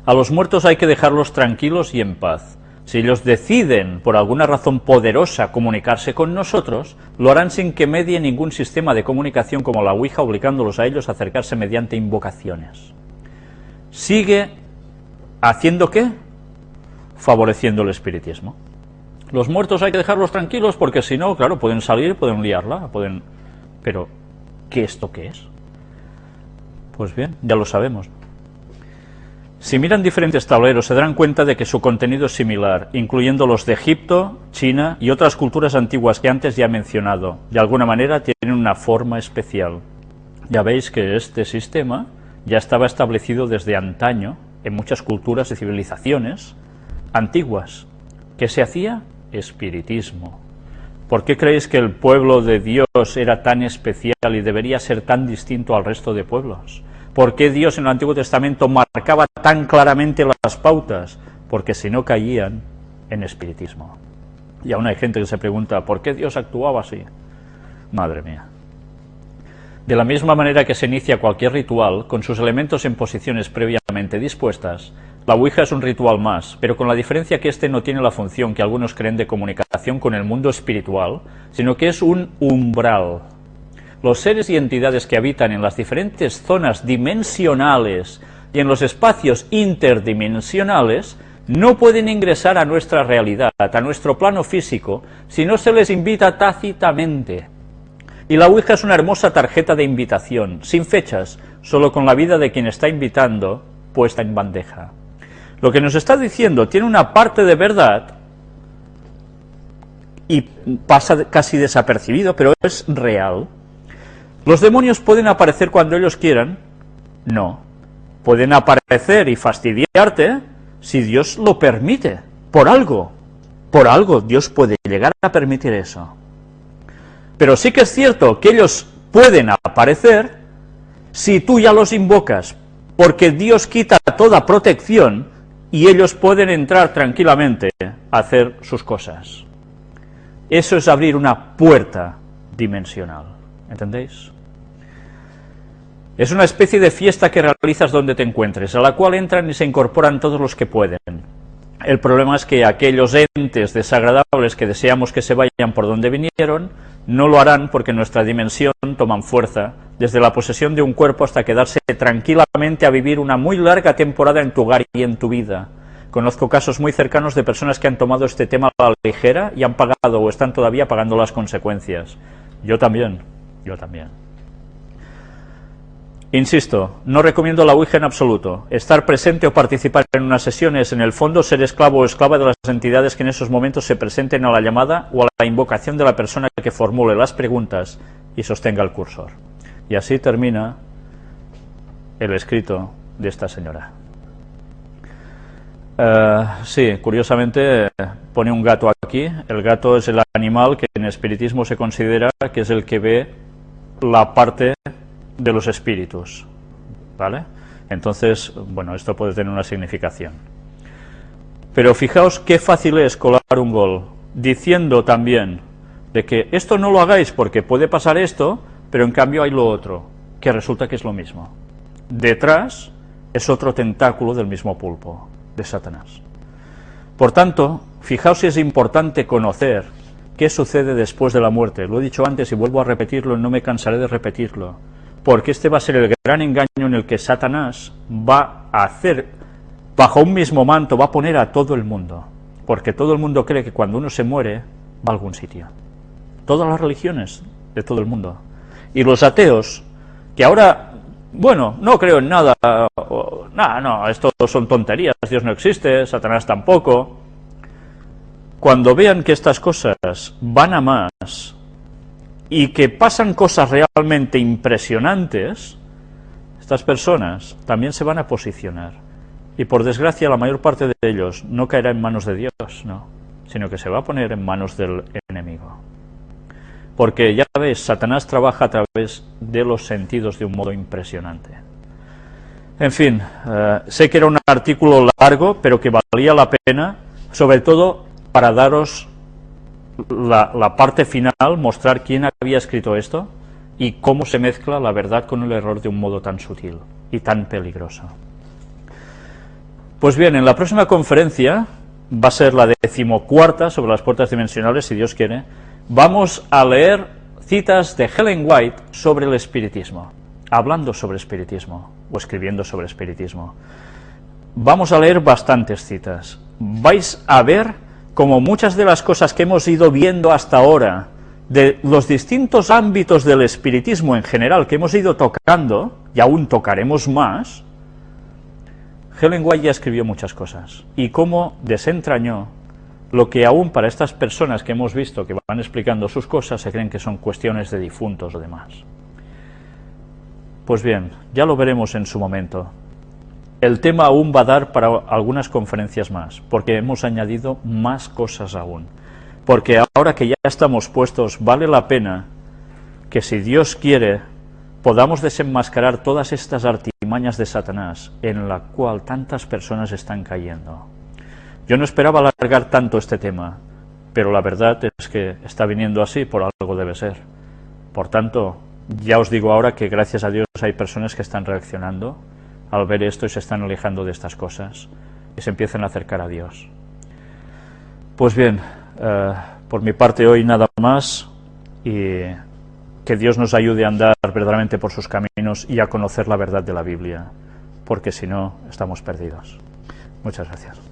Speaker 1: A los muertos hay que dejarlos tranquilos y en paz. Si ellos deciden, por alguna razón poderosa, comunicarse con nosotros, lo harán sin que medie ningún sistema de comunicación como la Ouija, obligándolos a ellos a acercarse mediante invocaciones. Sigue haciendo ¿qué? Favoreciendo el espiritismo. Los muertos hay que dejarlos tranquilos porque si no, claro, pueden salir, pueden liarla, pueden... Pero, ¿qué esto qué es? Pues bien, ya lo sabemos. Si miran diferentes tableros se darán cuenta de que su contenido es similar, incluyendo los de Egipto, China y otras culturas antiguas que antes ya he mencionado. De alguna manera tienen una forma especial. Ya veis que este sistema ya estaba establecido desde antaño en muchas culturas y civilizaciones antiguas. ¿Qué se hacía? Espiritismo. ¿Por qué creéis que el pueblo de Dios era tan especial y debería ser tan distinto al resto de pueblos? ¿Por qué Dios en el Antiguo Testamento marcaba tan claramente las pautas? Porque si no caían en espiritismo. Y aún hay gente que se pregunta, ¿por qué Dios actuaba así? Madre mía. De la misma manera que se inicia cualquier ritual, con sus elementos en posiciones previamente dispuestas, la Ouija es un ritual más, pero con la diferencia que este no tiene la función que algunos creen de comunicación con el mundo espiritual, sino que es un umbral. Los seres y entidades que habitan en las diferentes zonas dimensionales y en los espacios interdimensionales no pueden ingresar a nuestra realidad, a nuestro plano físico, si no se les invita tácitamente. Y la Ouija es una hermosa tarjeta de invitación, sin fechas, solo con la vida de quien está invitando puesta en bandeja. Lo que nos está diciendo tiene una parte de verdad y pasa casi desapercibido, pero es real. ¿Los demonios pueden aparecer cuando ellos quieran? No. Pueden aparecer y fastidiarte si Dios lo permite, por algo. Por algo Dios puede llegar a permitir eso. Pero sí que es cierto que ellos pueden aparecer si tú ya los invocas, porque Dios quita toda protección y ellos pueden entrar tranquilamente a hacer sus cosas. Eso es abrir una puerta dimensional, ¿entendéis? Es una especie de fiesta que realizas donde te encuentres, a la cual entran y se incorporan todos los que pueden. El problema es que aquellos entes desagradables que deseamos que se vayan por donde vinieron, no lo harán porque en nuestra dimensión toman fuerza, desde la posesión de un cuerpo hasta quedarse tranquilamente a vivir una muy larga temporada en tu hogar y en tu vida. Conozco casos muy cercanos de personas que han tomado este tema a la ligera y han pagado o están todavía pagando las consecuencias. Yo también. Insisto, no recomiendo la Ouija en absoluto. Estar presente o participar en unas sesiones, en el fondo, ser esclavo o esclava de las entidades que en esos momentos se presenten a la llamada o a la invocación de la persona que formule las preguntas y sostenga el cursor. Y así termina el escrito de esta señora. Sí, curiosamente pone un gato aquí. El gato es el animal que en espiritismo se considera que es el que ve la parte de los espíritus, ¿vale? Entonces, bueno, esto puede tener una significación. Pero fijaos qué fácil es colar un gol, diciendo también de que esto no lo hagáis porque puede pasar esto, pero en cambio hay lo otro, que resulta que es lo mismo. Detrás es otro tentáculo del mismo pulpo, de Satanás. Por tanto, fijaos si es importante conocer qué sucede después de la muerte. Lo he dicho antes y vuelvo a repetirlo y no me cansaré de repetirlo. Porque este va a ser el gran engaño en el que Satanás va a hacer, bajo un mismo manto, va a poner a todo el mundo. Porque todo el mundo cree que cuando uno se muere, va a algún sitio. Todas las religiones de todo el mundo. Y los ateos, que ahora, bueno, no creo en nada, no, esto son tonterías, Dios no existe, Satanás tampoco. Cuando vean que estas cosas van a más, y que pasan cosas realmente impresionantes, estas personas también se van a posicionar. Y por desgracia la mayor parte de ellos no caerá en manos de Dios, no, sino que se va a poner en manos del enemigo. Porque ya ves, Satanás trabaja a través de los sentidos de un modo impresionante. En fin, sé que era un artículo largo, pero que valía la pena, sobre todo para daros la parte final, mostrar quién había escrito esto y cómo se mezcla la verdad con el error de un modo tan sutil y tan peligroso. Pues bien, en la próxima conferencia va a ser la 14ª sobre las puertas dimensionales, si Dios quiere, vamos a leer citas de Ellen White sobre el espiritismo, hablando sobre espiritismo, o escribiendo sobre espiritismo. Vamos a leer bastantes citas. Vais a ver como muchas de las cosas que hemos ido viendo hasta ahora, de los distintos ámbitos del espiritismo en general que hemos ido tocando, y aún tocaremos más, Ellen White ya escribió muchas cosas, y cómo desentrañó lo que aún para estas personas que hemos visto que van explicando sus cosas se creen que son cuestiones de difuntos o demás. Pues bien, ya lo veremos en su momento. El tema aún va a dar para algunas conferencias más, porque hemos añadido más cosas aún. Porque ahora que ya estamos puestos, vale la pena que, si Dios quiere, podamos desenmascarar todas estas artimañas de Satanás en la cual tantas personas están cayendo. Yo no esperaba alargar tanto este tema, pero la verdad es que está viniendo así, por algo debe ser. Por tanto, ya os digo ahora que gracias a Dios hay personas que están reaccionando al ver esto y se están alejando de estas cosas y se empiezan a acercar a Dios. Pues bien, por mi parte hoy nada más, y que Dios nos ayude a andar verdaderamente por sus caminos y a conocer la verdad de la Biblia, porque si no, estamos perdidos. Muchas gracias.